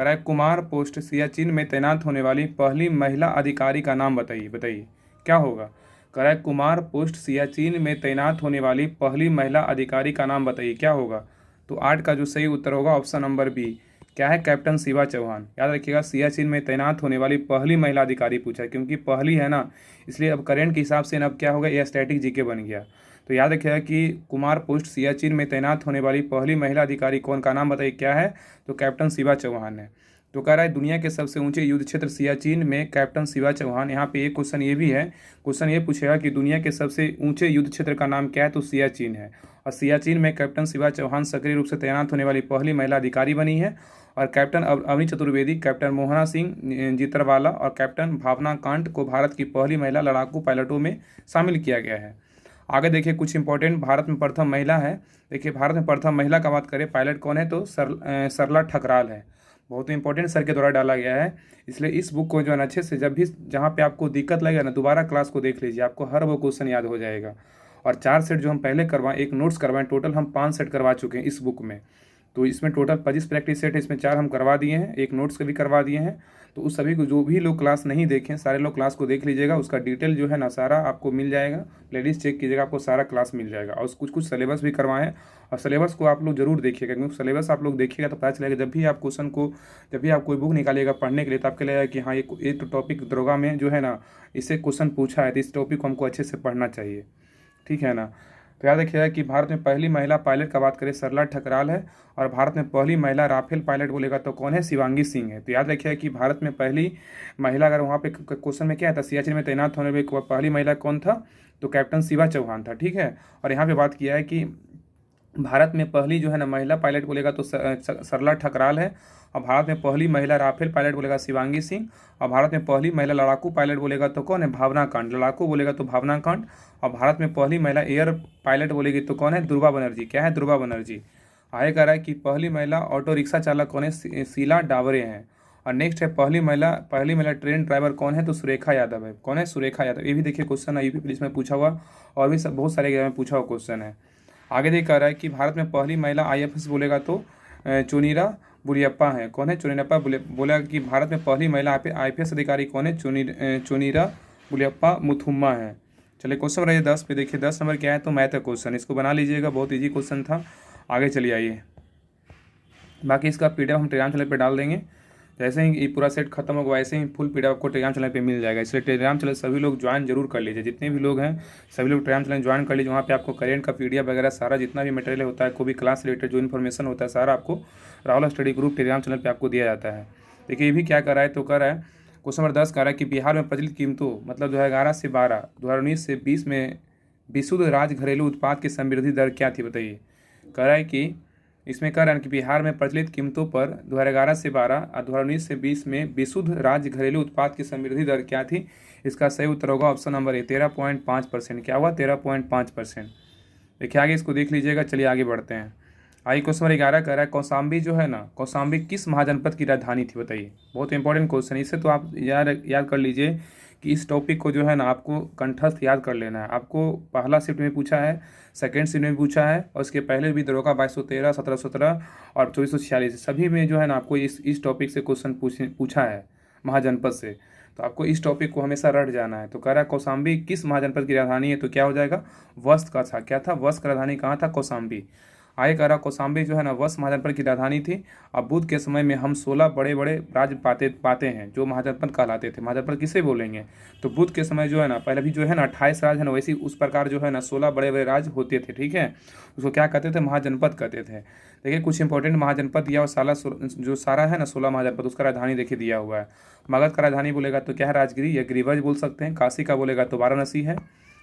रहा है कुमार पोस्ट सियाचिन में तैनात होने वाली पहली महिला अधिकारी का नाम बताइए क्या होगा। कह रहा है कुमार पोस्ट सियाचिन में तैनात होने वाली पहली महिला अधिकारी का नाम बताइए क्या होगा। तो 8 का जो सही उत्तर होगा ऑप्शन नंबर बी, क्या है, कैप्टन शिवा चौहान। याद रखिएगा, सियाचिन में तैनात होने वाली पहली महिला अधिकारी पूछा है, क्योंकि पहली है ना, इसलिए अब करेंट के हिसाब से अब क्या होगा, यह स्टैटिक जीके बन गया। तो याद रखिएगा कि कुमार पोस्ट सियाचिन में तैनात होने वाली पहली महिला अधिकारी कौन, का नाम बताइए क्या है, तो कैप्टन शिवा चौहान है। तो कह रहा है दुनिया के सबसे ऊंचे युद्ध क्षेत्र सियाचिन में कैप्टन शिवा चौहान। यहाँ पे एक क्वेश्चन ये भी है, क्वेश्चन ये पूछेगा कि दुनिया के सबसे ऊंचे युद्ध क्षेत्र का नाम क्या है, तो सियाचिन है। और सियाचिन में कैप्टन शिवा चौहान सक्रिय रूप से तैनात होने वाली पहली महिला अधिकारी बनी है। और कैप्टन अवनी चतुर्वेदी, कैप्टन मोहना सिंह जीतरवाला और कैप्टन भावना कांत को भारत की पहली महिला लड़ाकू पायलटों में शामिल किया गया है। आगे देखिए कुछ इंपॉर्टेंट, भारत में प्रथम महिला है। देखिए भारत में प्रथम महिला का बात करें पायलट कौन है, तो सरला ठकराल है। बहुत इंपॉर्टेंट सर के द्वारा डाला गया है, इसलिए इस बुक को जो है अच्छे से जब भी जहाँ पे आपको दिक्कत लगेगा ना, दोबारा क्लास को देख लीजिए, आपको हर वो क्वेश्चन याद हो जाएगा। और 4 सेट जो हम पहले करवाएं, एक नोट्स करवाएं, टोटल हम 5 सेट करवा चुके हैं इस बुक में। तो इसमें टोटल 25 प्रैक्टिस सेट है, इसमें 4 हम करवा दिए हैं, एक नोट्स का भी करवा दिए हैं। तो उस सभी को, जो भी लोग क्लास नहीं देखें, सारे लोग क्लास को देख लीजिएगा, उसका डिटेल जो है ना सारा आपको मिल जाएगा। प्लेलिस्ट चेक कीजिएगा, आपको सारा क्लास मिल जाएगा। और कुछ कुछ सिलेबस भी करवाएं, और सिलेबस को आप लोग जरूर देखिएगा, क्योंकि सिलेबस आप लोग देखिएगा तो पता चलेगा, जब भी आप कोई बुक निकालिएगा पढ़ने के लिए, तो आपके लगेगा कि हाँ ये तो टॉपिक दरोगा में जो है ना इससे क्वेश्चन पूछा है, तो इस टॉपिक को हमको अच्छे से पढ़ना चाहिए, ठीक है ना। तो याद रखिएगा कि भारत में पहली महिला पायलट का बात करें सरला ठकराल है। और भारत में पहली महिला राफेल पायलट बोलेगा तो कौन है, शिवांगी सिंह है। तो याद रखिएगा कि भारत में पहली महिला, अगर वहाँ पे क्वेश्चन में क्या था, सियाचिन में तैनात होने वाली पहली महिला कौन था, तो कैप्टन शिवा चौहान था, ठीक है। और यहाँ पे बात किया है कि भारत में पहली जो है ना महिला पायलट बोलेगा तो सरला ठकराल है। और भारत में पहली महिला राफेल पायलट बोलेगा शिवांगी सिंह। और भारत में पहली महिला लड़ाकू पायलट बोलेगा तो कौन है, भावना कांत। लड़ाकू बोलेगा तो भावना कांत। और भारत में पहली महिला एयर पायलट बोलेगी तो कौन है, ध्रुवा बनर्जी। क्या है, ध्रुवा बनर्जी। आगे कह रहा है कि पहली महिला ऑटो रिक्शा चालक कौन है, शीला डावरे हैं। और नेक्स्ट है पहली महिला ट्रेन ड्राइवर कौन है, तो सुरेखा यादव है। कौन है, सुरेखा यादव। ये भी देखिए क्वेश्चन है, यूपी पुलिस में पूछा हुआ, और भी सब बहुत सारे एग्जाम में पूछा हुआ क्वेश्चन है। आगे देख कह रहा है कि भारत में पहली महिला आईएफएस बोलेगा तो चुनीरा बुलियप्पा है। कौन है, चुनीरप्पा बोला कि भारत में पहली महिला आईपीएस अधिकारी कौन है, चुनीरा बुलियप्पा मुथुम्मा है। चलिए क्वेश्चन नंबर 10 पे देखिए, 10 नंबर क्या है, तो मैथ का क्वेश्चन, इसको बना लीजिएगा, बहुत ईजी क्वेश्चन था। आगे चलिए आइए, बाकी इसका पीडीएफ हम टेलीग्राम चैनल पर डाल देंगे। जैसे ही ये पूरा सेट खत्म होगा वैसे ही फुल पीडीएफ आपको टेलीग्राम चैनल पे मिल जाएगा, इसलिए टेलीग्राम चैनल सभी लोग ज्वाइन जरूर कर लीजिए। जितने भी लोग हैं सभी लोग टेलीग्राम चैनल ज्वाइन कर लीजिए। वहाँ पे आपको करेंट का पीडीएफ वगैरह सारा जितना भी मटेरियल होता है, कोई भी क्लास रिलेटेड जो इन्फॉर्मेशन होता है, सारा आपको Rahul study group Telegram channel पर आपको दिया जाता है। देखिए ये भी क्या कर रहा है, तो कर रहा है क्वेश्चन नंबर 10 कह रहा है कि बिहार में प्रचलित कीमतों मतलब 2011 से 12, 2019 से 20 में विशुद्ध राज्य घरेलू उत्पाद की समृद्धि दर क्या थी, बताइए। कह रहा है कि इसमें कह रहा है कि बिहार में प्रचलित कीमतों पर 2011 से 12 और 2019 से 20 में विशुद्ध राज्य घरेलू उत्पाद की समृद्धि दर क्या थी। इसका सही उत्तर होगा ऑप्शन नंबर ए, 13.5%। क्या हुआ, 13.5%। देखिए आगे इसको देख लीजिएगा। चलिए आगे बढ़ते हैं। आई क्वेश्चन नंबर 11 कह रहा है कौशाम्बी जो है ना, कौशाम्बी किस महाजनपद की राजधानी थी बताइए। बहुत इंपॉर्टेंट क्वेश्चन है, इससे तो आप याद कर लीजिए कि इस टॉपिक को जो है ना आपको कंठस्थ याद कर लेना है। आपको पहला शिफ्ट में पूछा है, सेकेंड शिफ्ट में पूछा है, और इसके पहले भी दरोगा 2213, 1717 और 2446 सभी में जो है ना आपको इस टॉपिक से क्वेश्चन पूछा है महाजनपद से। तो आपको इस टॉपिक को हमेशा रट जाना है। तो कह रहा है कौशाम्बी किस महाजनपद की राजधानी है, तो क्या हो जाएगा, वस्त का था। क्या था, वस्त की राजधानी कहाँ था, कौशाम्बी। आगे कह रहा कौशाम्बी जो है ना वस्त महाजनपद की राजधानी थी। अब बुद्ध के समय में हम 16 बड़े बड़े राज्य पाते हैं जो महाजनपद कहलाते थे। महाजनपद किसे बोलेंगे, तो बुद्ध के समय जो है ना पहले भी जो है ना 28 राज्य है ना, वैसे उस प्रकार जो है ना 16 बड़े बड़े राज्य होते थे। ठीक है, उसको क्या कहते थे, महाजनपद कहते थे। देखिए कुछ इंपॉर्टेंट महाजनपद दिया और जो सारा है ना 16 महाजनपद, उसका राजधानी देखिए दिया हुआ है। मगध का राजधानी बोलेगा तो क्या है, राजगिरी या गिरिवज बोल सकते हैं। काशी का बोलेगा तो वाराणसी है।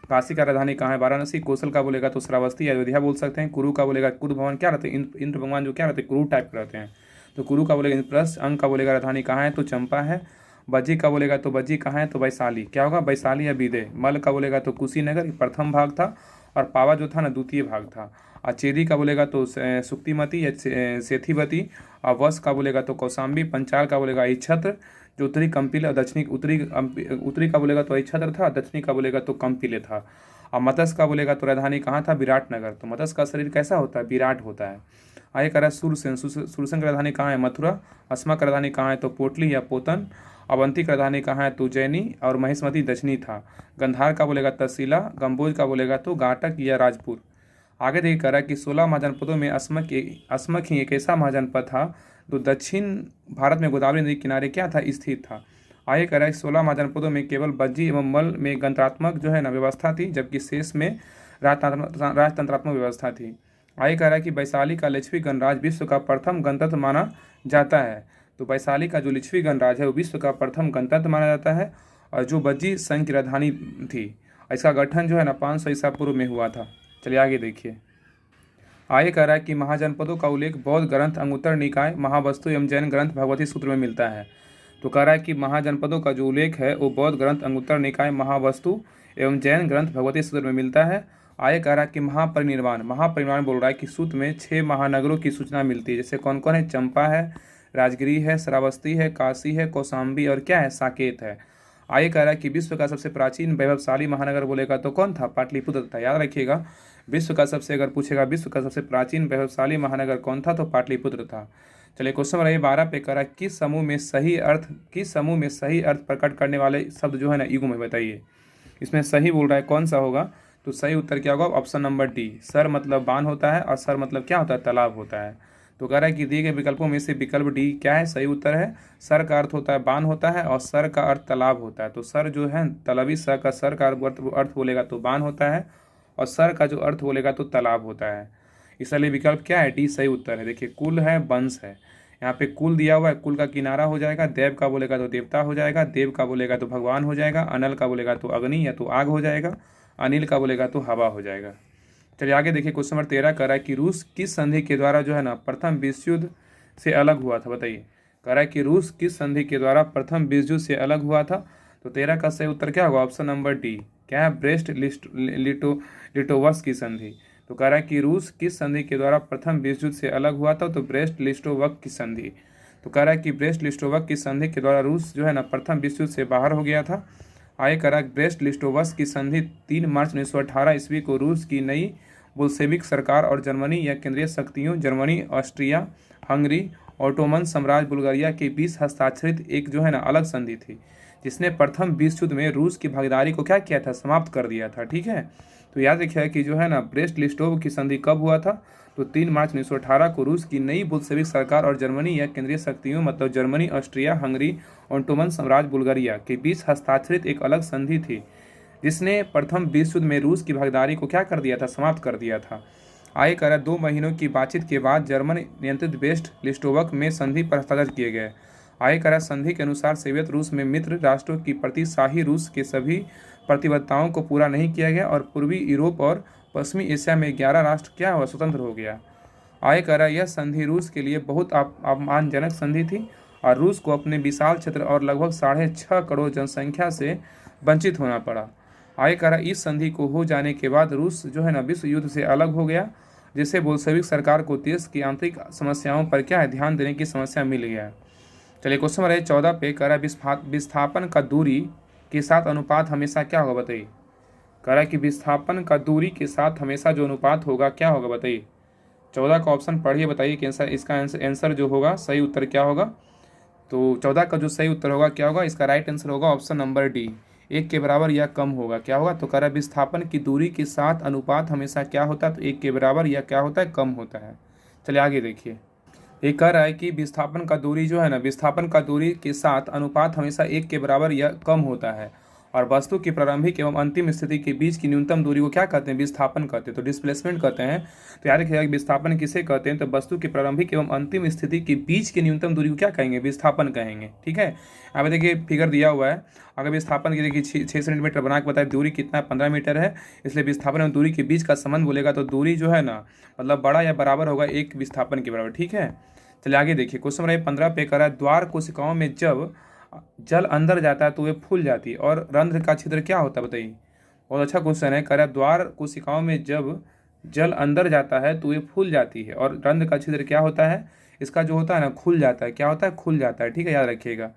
काशी का राजधानी कहाँ है, वाराणसी। कौशल का बोलेगा तो श्रावस्ती अयोध्या बोल सकते हैं। कुरु का बोलेगा, कुरु भगवान क्या रहते हैं, इंद्र भगवान जो क्या रहते हैं, कुरु टाइप के रहते हैं, तो कुरु का बोलेगा इंद्रप्रस्थ। अंग का बोलेगा राजधानी कहाँ है, तो चंपा है। बज्जी का बोलेगा तो बज्जी कहाँ है, तो वैशाली। क्या होगा, वैशाली या बीदे। मल का बोलेगा तो कुशीनगर, ये प्रथम भाग था, और पावा जो था ना द्वितीय भाग था। और चेदी का बोलेगा तो सुक्तिमती या सेथीवती। और वश का बोलेगा तो कौशाम्बी। पंचाल का बोलेगा इच्छत्र जो उत्तरी कंपिल और दक्षिणी उत्तरी का बोलेगा तो इच्छत्र था, दक्षिणी का बोलेगा तो कंपिले था। और मत्स्य का बोलेगा तो राजधानी कहाँ था, विराटनगर। तो मत्स्य का शरीर कैसा होता है, विराट होता है। आगे कह रहा है सूरसेन। सूरसेन की राजधानी कहाँ है, मथुरा। अस्मा की राजधानी कहाँ है, तो पोटली या पोतन। अवंती की राजधानी कहाँ है, तो उज्जैनी। और महेशमती दक्षिणी था। गंधार का बोलेगा तहसीला। गंबोज का बोलेगा तो घाटक या राजपुर। आगे देखिए कह रहा है कि 16 महाजनपदों में अस्मक ही एक ऐसा महाजनपद था जो दक्षिण भारत में गोदावरी नदी के किनारे क्या था, स्थित था। आगे कह रहा है 16 महाजनपदों में केवल बज्जी एवं मल में गणतंत्रात्मक जो है ना व्यवस्था थी, जबकि शेष में राजतंत्रात्मक व्यवस्था थी। आगे कह रहा है कि वैशाली का लिच्छवी गणराज्य विश्व का प्रथम गणतंत्र माना जाता है। तो वैशाली का जो लिच्छवी गणराज्य है वो विश्व का प्रथम गणतंत्र माना जाता है, और जो बज्जी संघ की राजधानी थी। इसका गठन जो है ना 500 ईसा पूर्व में हुआ था। चलिए आगे देखिए। आगे कह रहा है कि महाजनपदों का उल्लेख बौद्ध ग्रंथ अंगुत्तर निकाय महावस्तु एवं जैन ग्रंथ भगवती सूत्र में मिलता है। तो कह रहा है कि महाजनपदों का जो उल्लेख है वो बौद्ध ग्रंथ अंगुत्तर निकाय महावस्तु एवं जैन ग्रंथ भगवती सूत्र में मिलता है। आगे कह रहा है कि महापरिनिर्वाण बोल रहा है कि सूत्र में 6 महानगरों की सूचना मिलती है। जैसे कौन कौन है, चंपा है, राजगिरी है, श्रावस्ती है, काशी है, कौशाम्बी और क्या है, साकेत है। आगे कह रहा है कि विश्व का सबसे प्राचीन वैभवशाली महानगर बोलेगा तो कौन था, पाटलिपुत्र था। याद रखिएगा, विश्व का सबसे, अगर पूछेगा विश्व का सबसे प्राचीन वैभवशाली महानगर कौन था, तो पाटलिपुत्र था। चलिए क्वेश्चन नंबर 12 पे कह रहा है किस समूह में सही अर्थ प्रकट करने वाले शब्द जो है ना युग्म है, बताइए। इसमें सही बोल रहा है कौन सा होगा, तो सही उत्तर क्या होगा, ऑप्शन नंबर डी। सर मतलब बान होता है, और सर मतलब क्या होता है, तालाब होता है। तो कह रहा है कि दिए गए विकल्पों में से विकल्प डी क्या है, सही उत्तर है। सर का अर्थ होता है बान होता है, और सर का अर्थ तालाब होता है। तो सर जो है तलवी सर का अर्थ बोलेगा तो बान होता है, और सर का जो अर्थ बोलेगा तो तालाब होता है। इसलिए विकल्प क्या है, डी सही उत्तर है। देखिए कुल है, वंश है, यहाँ पे कुल दिया हुआ है, कुल का किनारा हो जाएगा। देव का बोलेगा तो देवता हो जाएगा, देव का बोलेगा तो भगवान हो जाएगा, अनल का बोलेगा तो अग्नि या तो आग हो जाएगा, अनिल का बोलेगा तो हवा हो जाएगा। चलिए आगे देखिए क्वेश्चन नंबर 13 कह रहा है कि रूस किस संधि के द्वारा जो है ना प्रथम विश्व युद्ध से अलग हुआ था, बताइए। कह रहा है कि रूस किस संधि के द्वारा प्रथम विश्व युद्ध से अलग हुआ था। तो 13 का सही उत्तर क्या होगा, ऑप्शन नंबर डी। क्या है, ब्रेस्ट लिटोवस्क की संधि। तो कह रहा है कि रूस किस संधि के द्वारा प्रथम विश्व युद्ध से अलग हुआ था, तो ब्रेस्ट लिस्टोवक की संधि। तो कह रहा है कि ब्रेस्ट लिस्टोवक की संधि के द्वारा रूस जो है ना प्रथम विश्व युद्ध से बाहर हो गया था। आगे कह रहा है ब्रेस्ट लिस्टोवस्क की संधि 3 मार्च 1918 ईस्वी को रूस की नई बोल्शेविक सरकार और जर्मनी या केंद्रीय शक्तियों जर्मनी, ऑस्ट्रिया, हंगरी, ऑटोमन साम्राज्य, बुल्गारिया के बीच हस्ताक्षरित एक जो है ना अलग संधि थी, जिसने प्रथम विश्व युद्ध में रूस की भागीदारी को क्या किया था, समाप्त कर दिया था। ठीक है, तो याद रखिए कि जो है ना ब्रेस्ट लिस्टोव की संधि कब हुआ था, तो 3 मार्च 1918 को रूस की नई बोल्शेविक सरकार और जर्मनी या केंद्रीय शक्तियों मतलब जर्मनी, ऑस्ट्रिया, हंगरी, ऑटोमन साम्राज्य, बुल्गारिया के बीच हस्ताक्षरित एक अलग संधि थी, जिसने प्रथम विश्व युद्ध में रूस की भागीदारी को क्या कर दिया था, समाप्त कर दिया था। आगे कह रहा 2 महीनों की बातचीत के बाद जर्मन नियंत्रित ब्रेस्ट लिस्टोवक में संधि पर हस्ताक्षर किए गए। आगे कह रहा संधि के अनुसार सोवियत रूस में मित्र राष्ट्रों की प्रति शाही रूस के सभी प्रतिबद्धताओं को पूरा नहीं किया गया, और पूर्वी यूरोप और पश्चिमी एशिया में 11 राष्ट्र क्या हुआ, स्वतंत्र हो गया। आगे कह रहा यह संधि रूस के लिए बहुत अपमानजनक संधि थी, और रूस को अपने विशाल क्षेत्र और लगभग 6.5 करोड़ जनसंख्या से वंचित होना पड़ा। आगे कह रहा इस संधि को हो जाने के बाद रूस जो है ना विश्व युद्ध से अलग हो गया, जिससे बोल्शेविक सरकार को देश की आंतरिक समस्याओं पर क्या है ध्यान देने की समस्या मिल गया है। चलिए क्वेश्चन नंबर 14 पे कह रहा है विस्थापन का दूरी के साथ अनुपात हमेशा क्या होगा बताइए। कह रहा है कि विस्थापन का दूरी के साथ हमेशा जो अनुपात होगा क्या होगा बताइए। 14 का ऑप्शन पढ़िए, बताइए कि इसका आंसर जो होगा सही उत्तर क्या होगा। तो 14 का जो सही उत्तर होगा क्या होगा, इसका राइट आंसर होगा ऑप्शन नंबर डी, 1 के बराबर या कम होगा। क्या होगा, तो कह रहा है विस्थापन की दूरी के साथ अनुपात हमेशा क्या होता है, तो 1 के बराबर या क्या होता है, कम होता है। चलिए आगे देखिए, ये कह रहा है कि विस्थापन का दूरी जो है ना, विस्थापन का दूरी के साथ अनुपात हमेशा 1 के बराबर या कम होता है। और वस्तु की प्रारंभिक एवं अंतिम स्थिति के बीच की न्यूनतम दूरी को क्या कहते हैं, विस्थापन कहते हैं, तो डिस्प्लेसमेंट कहते हैं। तो याद रखिएगा कि विस्थापन किसे कहते हैं, तो वस्तु की प्रारंभिक एवं अंतिम स्थिति के बीच की न्यूनतम दूरी को क्या कहेंगे, विस्थापन कहेंगे। ठीक है, यहाँ पे देखिए फिगर दिया हुआ है। अगर विस्थापन की देखिए 6 सेंटीमीटर बना के बताए, दूरी कितना 15 मीटर है, इसलिए विस्थापन और दूरी के बीच का संबंध बोलेगा तो दूरी जो है ना मतलब बड़ा या बराबर होगा 1 विस्थापन के बराबर। ठीक है, चलिए आगे देखिए, क्वेश्चन नंबर 15 पे कह रहा है द्वार कोशिकाओं में जब जल अंदर जाता है तो वे फूल जाती है और रंध्र का छिद्र क्या होता है बताइए। बहुत अच्छा क्वेश्चन है। कह रहा है द्वार कोशिकाओं में जब जल अंदर जाता है तो वे फूल जाती है और रंध्र का छिद्र क्या होता है, इसका जो होता है ना खुल जाता है। क्या होता है, खुल जाता है। ठीक है, याद रखिएगा।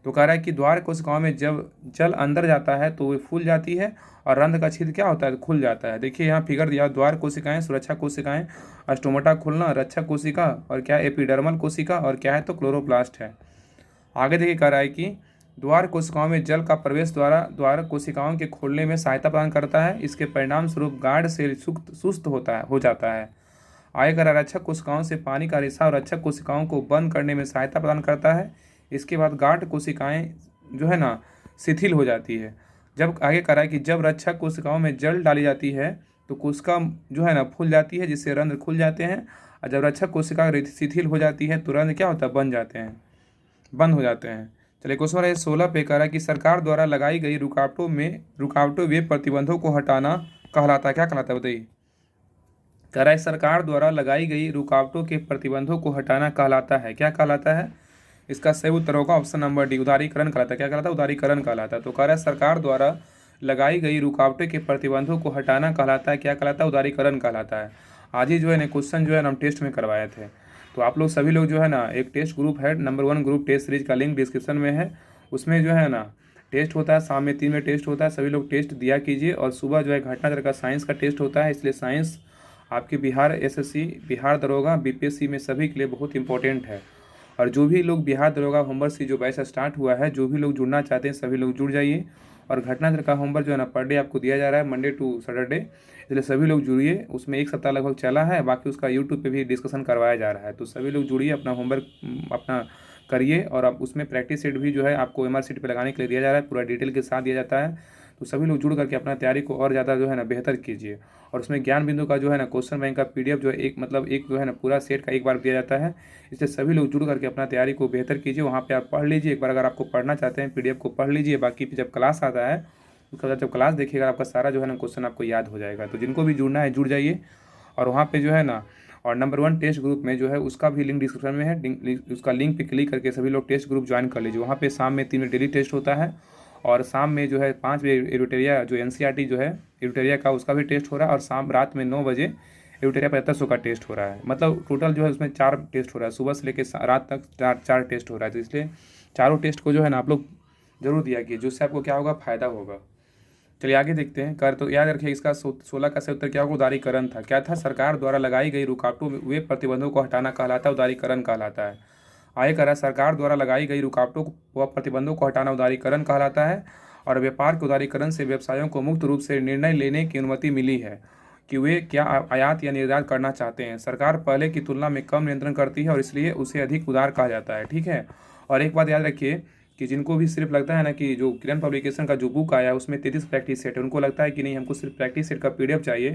तो कह रहा है कि द्वार कोशिकाओं में जब जल अंदर जाता है तो वे फूल जाती है और रंध्र का छिद्र क्या होता है, खुल जाता है। देखिए यहाँ फिगर दिया, द्वार कोशिकाएं, सुरक्षा कोशिकाएं, स्टोमेटा खुलना, रक्षा कोशिका और क्या एपिडर्मल कोशिका और क्या है तो क्लोरोप्लास्ट है। आगे देखिए कह रहा है कि द्वार कोशिकाओं में जल का प्रवेश द्वारा द्वार कोशिकाओं के खोलने में सहायता प्रदान करता है। इसके परिणाम स्वरूप गाढ़ सेल सुस्त हो जाता है। आगे कह रहा है रक्षक कोशिकाओं से पानी का रिसाव रक्षक कोशिकाओं को बंद करने में सहायता प्रदान करता है। इसके बाद गाढ़ कोशिकाएं जो है ना शिथिल हो जाती है। जब आगे कह रहा है कि जब रक्षक कोशिकाओं में जल डाली जाती है तो कोशिका जो है ना फूल जाती है, जिससे रंध्र खुल जाते हैं। और जब रक्षक कोशिका शिथिल हो जाती है तो रंध्र क्या होता है, बंद हो जाते हैं। चलिए क्वेश्चन नंबर 16 पे कह रहा है कि सरकार द्वारा लगाई गई रुकावटों वे प्रतिबंधों को हटाना कहलाता है। क्या कहलाता है बताइए। कह रहा है सरकार द्वारा लगाई गई रुकावटों के प्रतिबंधों को हटाना कहलाता है। क्या कहलाता है, इसका सही उत्तर होगा ऑप्शन नंबर डी, उदारीकरण कहलाता है। क्या कहलाता है, उदारीकरण कहलाता है। तो कह रहा है सरकार द्वारा लगाई गई रुकावटों के प्रतिबंधों को हटाना कहलाता है। क्या कहलाता है, उदारीकरण कहलाता है। आज ही जो है ना क्वेश्चन जो है ना हम टेस्ट में करवाए थे। तो आप लोग सभी लोग जो है ना एक टेस्ट ग्रुप है, नंबर 1 ग्रुप टेस्ट सीरीज का लिंक डिस्क्रिप्शन में है। उसमें जो है ना टेस्ट होता है, शाम में 3 में टेस्ट होता है। सभी लोग टेस्ट दिया कीजिए। और सुबह जो है घटनाचक्र का साइंस का टेस्ट होता है, इसलिए साइंस आपके बिहार एसएससी, बिहार दरोगा, बीपीएससी में सभी के लिए बहुत इंपॉर्टेंट है। और जो भी लोग बिहार दरोगा होमवर्क से जो बैच स्टार्ट हुआ है, जो भी लोग जुड़ना चाहते हैं सभी लोग जुड़ जाइए। और घटनाचक्र का होमवर्क जो है ना पर डे आपको दिया जा रहा है, मंडे टू सैटरडे, इसलिए सभी लोग जुड़िए। उसमें 1 सप्ताह लगभग चला है, बाकी उसका यूट्यूब पे भी डिस्कशन करवाया जा रहा है। तो सभी लोग जुड़िए, अपना होमवर्क अपना करिए। और अब उसमें प्रैक्टिस सेट भी जो है आपको एमआर सीट पे लगाने के लिए दिया जा रहा है, पूरा डिटेल के साथ दिया जाता है। तो सभी लोग जुड़ करके अपना तैयारी को और ज़्यादा जो है ना बेहतर कीजिए। और उसमें ज्ञान बिंदु का जो है ना क्वेश्चन बैंक का पीडीएफ जो है एक जो है ना पूरा सेट का एक बार दिया जाता है। इसलिए सभी लोग जुड़ करके अपना तैयारी को बेहतर कीजिए। वहाँ पे आप पढ़ लीजिए एक बार, अगर आपको पढ़ना चाहते हैं पीडीएफ को पढ़ लीजिए। बाकी जब क्लास आता है उसके बाद जब क्लास देखिएगा आपका सारा जो है ना क्वेश्चन आपको याद हो जाएगा। तो जिनको भी जुड़ना है जुड़ जाइए। और वहाँ पे जो है ना और नंबर 1 टेस्ट ग्रुप में जो है उसका भी लिंक डिस्क्रिप्शन में है, उसका लिंक पे क्लिक करके सभी लोग टेस्ट ग्रुप ज्वाइन कर लीजिए। वहाँ पे शाम में 3 बजे डेली टेस्ट होता है और शाम में जो है 5 बजे एरिटेरिया जो एनसीईआरटी जो है एरिटेरिया का उसका भी टेस्ट हो रहा है। और रात में 9 बजे एरिटेरिया 7500 का टेस्ट हो रहा है। मतलब टोटल जो है उसमें 4 टेस्ट हो रहा है, सुबह से लेकर रात तक 4 टेस्ट हो रहा है। तो इसलिए चारों टेस्ट को जो है ना आप लोग जरूर दिया कीजिए, जिससे आपको क्या होगा, फ़ायदा होगा। चलिए आगे देखते हैं। कर तो याद रखिए इसका 16 का सही उत्तर क्या होगा, उदारीकरण था। क्या था, सरकार द्वारा लगाई गई रुकावटों वे प्रतिबंधों को हटाना कहलाता है, उदारीकरण कहलाता है। आगे कह रहा है सरकार द्वारा लगाई गई रुकावटों व प्रतिबंधों को हटाना उदारीकरण कहलाता है। और व्यापार के उदारीकरण से व्यवसायों को मुक्त रूप से निर्णय लेने की अनुमति मिली है कि वे क्या आयात या निर्यात करना चाहते हैं। सरकार पहले की तुलना में कम नियंत्रण करती है और इसलिए उसे अधिक उदार कहा जाता है। ठीक है, और एक बात याद रखिए कि जिनको भी सिर्फ लगता है ना कि जो किरण पब्लिकेशन का जो बुक आया है उसमें 33 प्रैक्टिस सेट है, उनको लगता है कि नहीं हमको सिर्फ प्रैक्टिस सेट का पीडीएफ चाहिए,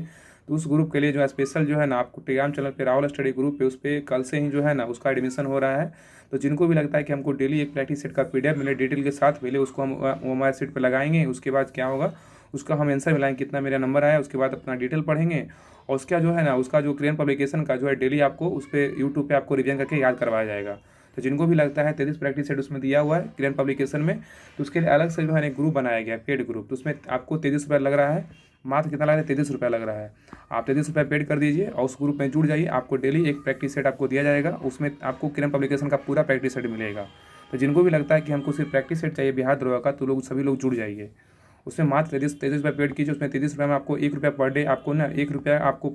तो उस ग्रुप के लिए जो है स्पेशल जो है ना आपको टेलीग्राम चैनल पे राहुल स्टडी ग्रुप पे उस पर कल से ही जो है ना उसका एडमिशन हो रहा है। तो जिनको भी लगता है कि हमको डेली एक प्रैक्टिस सेट का पीडीएफ मिले, डिटेल के साथ मिले, उसको हम हमारे सेट पर लगाएंगे। उसके बाद क्या होगा, उसका हम आंसर मिलाएंगे कितना मेरा नंबर आया, उसके बाद अपना डिटेल पढ़ेंगे। और उसका जो है ना उसका जो किरण पब्लिकेशन का जो है डेली आपको उस पर यूट्यूब पे आपको रिवीजन करके याद करवाया जाएगा। तो जिनको भी लगता है 33 प्रैक्टिस सेट उसमें दिया हुआ है क्लियर पब्लिकेशन में, तो उसके लिए अलग से जो है एक ग्रुप बनाया गया है, पेड ग्रुप। तो उसमें आपको 33 रुपये लग रहा है, मात्र कितना लग रहा है, 33 रुपये लग रहा है। आप 33 रुपये पेड कर दीजिए और उस ग्रुप में जुड़ जाइए। आपको डेली एक प्रैक्टिस सेट आपको दिया जाएगा, उसमें आपको किरण पब्लिकेशन का पूरा प्रैक्टिस सेट मिलेगा। तो जिनको भी लगता है कि हमको सिर्फ प्रैक्टिस सेट चाहिए बिहार दरोगा का, तो लोग सभी लोग जुड़ जाइए। उसमें मात्र 33 रुपये पेड कीजिए। उसमें 33 रुपये में आपको 1 रुपया पर डे, आपको ना 1 रुपया आपको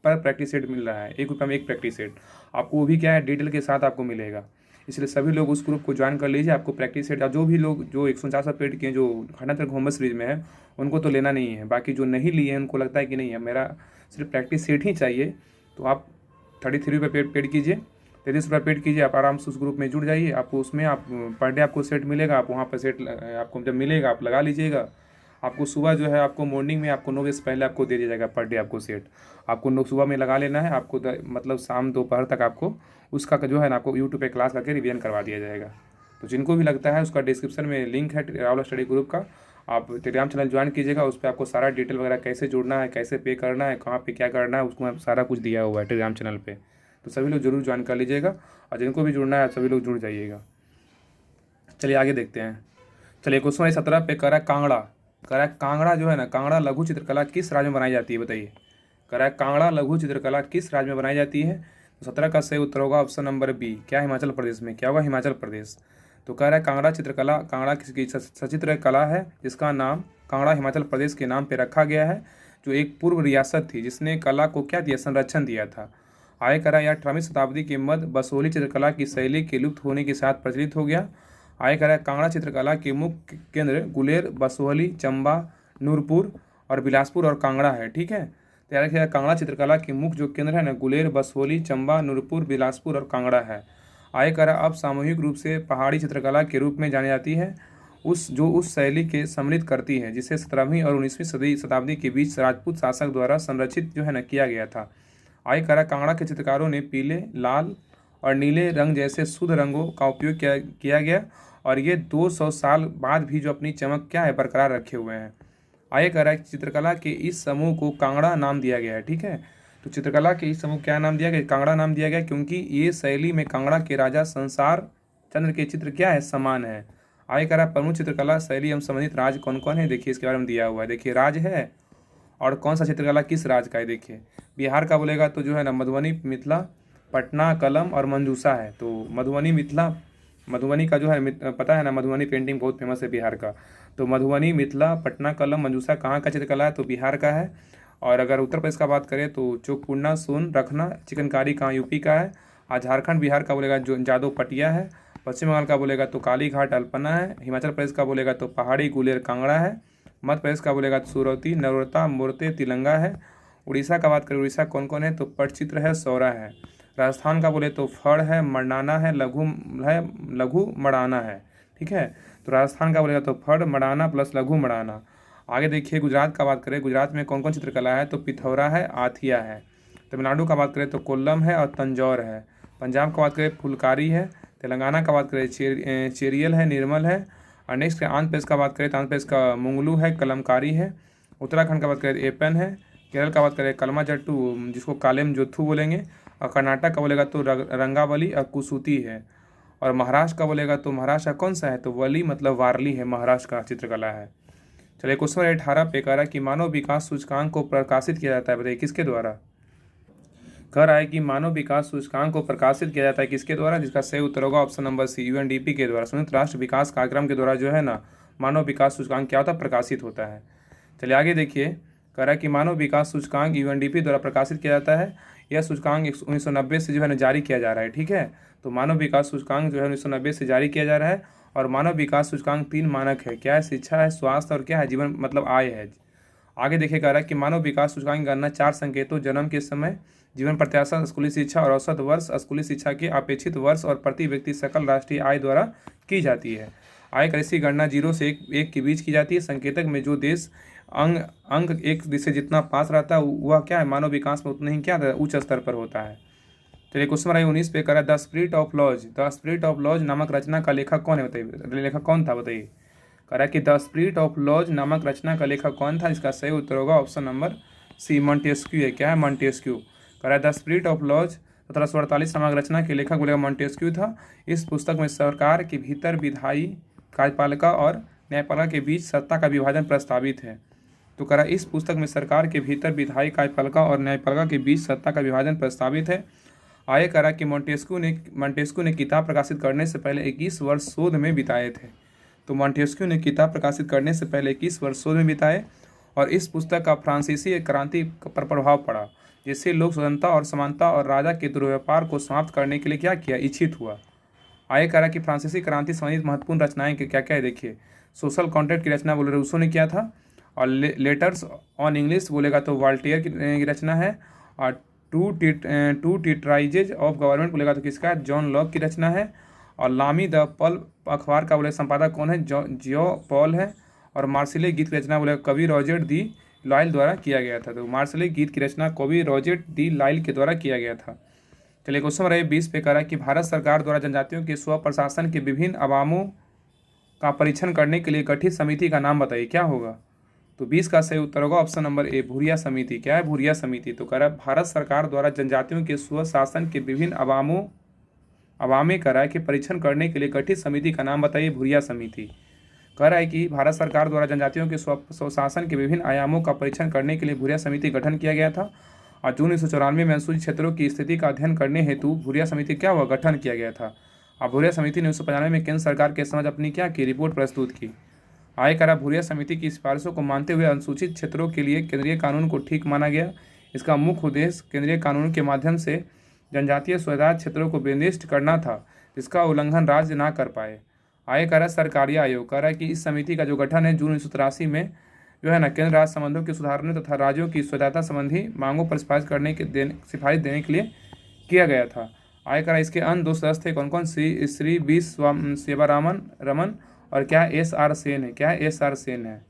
पर प्रैक्टिस सेट मिल रहा है। 1 रुपये में एक प्रैक्टिस सेट आपको, वो भी क्या है, डिटेल के साथ आपको मिलेगा। इसलिए सभी लोग उस ग्रुप को ज्वाइन कर लीजिए। आपको प्रैक्टिस सेट, जो भी लोग जो 149 पेड किए, जो खंडांतर होमवर्क सीरीज में है, उनको तो लेना नहीं है। बाकी जो नहीं लिए हैं उनको लगता है कि नहीं है मेरा सिर्फ प्रैक्टिस सेट ही चाहिए, तो आप 33 रुपये पेड कीजिए, 33 रुपये पेड कीजिए। आप आराम से उस ग्रुप में जुड़ जाइए। आपको उसमें आप पर डे आपको सेट मिलेगा। आप वहाँ पर सेट आपको जब मिलेगा आप लगा लीजिएगा। आपको सुबह जो है आपको मॉर्निंग में आपको 9 बजे से पहले आपको दे दिया जाएगा पर डे आपको सेट। आपको सुबह में लगा लेना है। आपको मतलब शाम दोपहर तक आपको उसका जो है ना आपको यूट्यूब पे क्लास करके रिवीजन करवा दिया जाएगा। तो जिनको भी लगता है उसका डिस्क्रिप्शन में लिंक है राहुल स्टडी ग्रुप का, आप टेलीग्राम चैनल ज्वाइन कीजिएगा। उस पर आपको सारा डिटेल वगैरह कैसे जुड़ना है, कैसे पे करना है, कहाँ पे क्या करना है, उसको सारा कुछ दिया हुआ है टेलीग्राम चैनल पे। तो सभी लोग जरूर ज्वाइन कर लीजिएगा और जिनको भी जुड़ना है सभी लोग जुड़ जाइएगा। चलिए आगे देखते हैं। चलिए क्वेश्चन 17 पे करा कांगड़ा। करा कांगड़ा जो है ना, कांगड़ा लघु चित्रकला किस राज्य में बनाई जाती है बताइए। करा कांगड़ा लघु चित्रकला किस राज्य में बनाई जाती है। तो 17 का सही उत्तर होगा ऑप्शन नंबर बी, क्या हिमाचल प्रदेश में। क्या होगा, हिमाचल प्रदेश। तो कह रहा है कांगड़ा चित्रकला, कांगड़ा किसकी सचित्र कला है जिसका नाम कांगड़ा हिमाचल प्रदेश के नाम पे रखा गया है, जो एक पूर्व रियासत थी जिसने कला को क्या दिया, संरक्षण दिया था। आगे करा या 18वीं शताब्दी के मध्य बसोली चित्रकला की शैली के लुप्त होने के साथ प्रचलित हो गया। आगे करा कांगड़ा चित्रकला के मुख्य केंद्र गुलेर, बसोहली, चंबा, नूरपुर और बिलासपुर और कांगड़ा है। ठीक है, तो याद रखिएगा कांगड़ा चित्रकला के मुख्य जो केंद्र है ना, गुलेर, बसोहली, चंबा, नूरपुर, बिलासपुर और कांगड़ा है। आगे करा अब सामूहिक रूप से पहाड़ी चित्रकला के रूप में जानी जाती है उस शैली के सम्मिलित करती है जिसे 17वीं और 19वीं शताब्दी के बीच राजपूत शासक द्वारा संरक्षित जो है ना किया गया था। आगे करा कांगड़ा के चित्रकारों ने पीले, लाल और नीले रंग जैसे शुद्ध रंगों का उपयोग किया गया और ये 200 साल बाद भी जो अपनी चमक क्या है बरकरार रखे हुए हैं। आगे कह रहा है चित्रकला के इस समूह को कांगड़ा नाम दिया गया है। ठीक है, तो चित्रकला के इस समूह क्या नाम दिया गया, कांगड़ा नाम दिया गया क्योंकि ये शैली में कांगड़ा के राजा संसार चंद्र के चित्र क्या है, समान है। आगे कह रहा है प्रमुख चित्रकला शैली एवं संबंधित राज्य कौन कौन है, देखिए इसके बारे में दिया हुआ है। देखिए राज्य है और कौन सा चित्रकला किस राज्य का है। देखिए बिहार का बोलेगा तो जो है ना मधुबनी, मिथिला, पटना, कलम और मंजूषा है। तो मधुबनी, मिथिला, मधुबनी का जो है पता है ना, मधुबनी पेंटिंग बहुत फेमस है बिहार का। तो मधुबनी, मिथिला, पटना, कलम, मंजूषा कहाँ का चित्रकला है, तो बिहार का है। और अगर उत्तर प्रदेश का बात करें तो चौकुन्ना, सोन, रखना, चिकनकारी कहाँ यूपी का है। और झारखंड बिहार का बोलेगा जो जादव पटिया है। पश्चिम बंगाल का बोलेगा तो कालीघाट अल्पना है। हिमाचल प्रदेश का बोलेगा तो पहाड़ी गुलेर कांगड़ा है। मध्य प्रदेश का बोलेगा तो सूरती, नरोता, मूर्ते, तिलंगा है। उड़ीसा का बात करें, उड़ीसा कौन कौन है, तो पटचित्र है, सौरा है। राजस्थान का बोले तो फड़ है, मरनाना है, लघु मड़ाना है। ठीक है, तो राजस्थान का बोलेगा तो फड़, मड़ाना प्लस लघु मड़ाना। आगे देखिए गुजरात का बात करें, गुजरात में कौन कौन चित्रकला है, तो पिथौरा है, आथिया है। तमिलनाडु का बात करें तो कोल्लम है और तंजौर है। पंजाब का बात करें फुलकारी है। तेलंगाना का बात करें चेरियल है, निर्मल है। और नेक्स्ट आंध्र प्रदेश का बात करें तो आंध्र प्रदेश का मुंगलू है, कलमकारी है। उत्तराखंड का बात करें एपन है। केरल का बात करें कलमा जट्टू जिसको कालेम जोथू बोलेंगे। और कर्नाटक का बोलेगा तो रंगावली और कुसूती है। और महाराष्ट्र का बोलेगा तो महाराष्ट्र का कौन सा है, तो वली मतलब वारली है, महाराष्ट्र का चित्रकला है। चलिए क्वेश्चन 18 पे कह रहा है कि मानव विकास सूचकांक को प्रकाशित किया जाता है, बताइए किसके द्वारा। कह रहा है कि मानव विकास सूचकांक को प्रकाशित किया जाता है किसके द्वारा, जिसका सही उत्तर होगा ऑप्शन नंबर सी, यूएनडीपी के द्वारा। संयुक्त राष्ट्र विकास कार्यक्रम के द्वारा जो है ना मानव विकास सूचकांक क्या होता है, प्रकाशित होता है। चलिए आगे देखिए, कह रहा है कि मानव विकास सूचकांक यूएनडीपी द्वारा प्रकाशित किया जाता है। यह सूचकांक 1990 से जो है ना जारी किया जा रहा है। ठीक है, तो मानव विकास सूचकांक जो है 1990 से जारी किया जा रहा है। और मानव विकास सूचकांक 3 मानक है, क्या है, शिक्षा है, स्वास्थ्य और क्या है, जीवन मतलब आय है। आगे देखिए कह रहा है कि मानव विकास सूचकांक की गणना 4 संकेतों जन्म के समय, जीवन प्रत्याशा, स्कूली शिक्षा और औसत वर्ष, स्कूली शिक्षा के अपेक्षित वर्ष और प्रति व्यक्ति सकल राष्ट्रीय आय द्वारा की जाती है। आय कर इसकी गणना 0 से 1 के बीच की जाती है। संकेतक में जो देश अंक 1 से जितना पास रहता है वह क्या है, मानव विकास में उतना ही क्या उच्च स्तर पर होता है। चलिए क्वेश्चन नंबर 19 पे करा the spirit of laws. The spirit of laws नामक रचना का लेखक कौन है, बताइए लेखक कौन था, बताइए। करा कि द स्पिरिट ऑफ लॉज नामक रचना का लेखक कौन था, इसका सही उत्तर होगा ऑप्शन नंबर सी, मॉन्टेस्क्यू है। क्या है, मॉन्टेस्क्यू। करा द स्पिरिट ऑफ लॉज 1748 नामक रचना के लेखक बोलेगा मॉन्टेस्क्यू था। इस पुस्तक में सरकार के भीतर विधायी, कार्यपालिका और न्यायपालिका के बीच सत्ता का विभाजन प्रस्तावित है। तो करा इस पुस्तक में सरकार के भीतर विधायी, कार्यपालिका और न्यायपालिका के बीच सत्ता का विभाजन प्रस्तावित है। आगे करा कि मॉन्टेस्क्यू ने किताब प्रकाशित करने से पहले 21 वर्ष शोध में बिताए थे। तो मॉन्टेस्क्यू ने किताब प्रकाशित करने से पहले 21 वर्ष शोध में बिताए और इस पुस्तक का फ्रांसीसी क्रांति पर प्रभाव पड़ा, जिससे लोग स्वतंत्रता और समानता और राजा के दुर्व्यापार को समाप्त करने के लिए क्या किया, इच्छित हुआ। आगे करा कि फ्रांसीसी क्रांति संबंधित महत्वपूर्ण रचनाएं क्या क्या है, देखिए। सोशल कॉन्ट्रैक्ट की रचना बोले रूसो ने किया था, और लेटर्स ऑन इंग्लिश बोलेगा तो वॉल्टेयर की रचना है, और टू टिट्राइजेज ऑफ गवर्नमेंट बोलेगा तो किसका, जॉन लॉक की रचना है, और लामी द पल्प अखबार का बोले संपादक कौन है, जियो पॉल है, और मार्सिले गीत की रचना बोले कवि रॉजेट दी लाइल द्वारा किया गया था। तो मार्सिले गीत की रचना कवि रॉजेट दी लाइल के द्वारा किया गया था। चलिए क्वेश्चन रहे 20 पे करा कि भारत सरकार द्वारा जनजातियों के स्व प्रशासन के विभिन्न अवामों का परीक्षण करने के लिए गठित समिति का नाम बताइए, क्या होगा। तो 20 का सही उत्तर होगा ऑप्शन नंबर ए, भूरिया समिति। क्या है, भूरिया समिति। तो कह रहा है भारत सरकार द्वारा जनजातियों के स्वशासन के विभिन्न अवामे कराए के परीक्षण करने के लिए गठित समिति का नाम बताइए, भूरिया समिति। कह रहा है कि भारत सरकार द्वारा जनजातियों के स्वशासन के विभिन्न आयामों का परीक्षण करने के लिए भूरिया समिति गठन किया गया था, और जून 1994 में अनुसूचित क्षेत्रों की स्थिति का अध्ययन करने हेतु भूरिया समिति क्या हुआ, गठन किया गया था। और भूरिया समिति ने 1995 में केंद्र सरकार के समझ अपनी क्या की रिपोर्ट प्रस्तुत की। आय करा भूरिया समिति की सिफारिशों को मानते हुए अनुसूचित क्षेत्रों के लिए केंद्रीय कानून को ठीक माना गया। इसका मुख्य उद्देश्य केंद्रीय कानून के माध्यम से जनजातीय स्वराज क्षेत्रों को निर्दिष्ट करना था, जिसका उल्लंघन राज्य ना कर पाए। आय करा सरकारी आयोग कह रहा है कि इस समिति का जो गठन है जून 1983 में जो है ना केंद्र राज्य संबंधों के सुधारने तथा राज्यों की स्वायत्तता संबंधी मांगों पर सिफारिश देने के लिए किया गया था। आय करा इसके अन्य 2 सदस्य थे, कौन कौन, श्री बी सेवारामन रमन और क्या एस.आर. सेन है, क्या है, एस.आर. सेन है।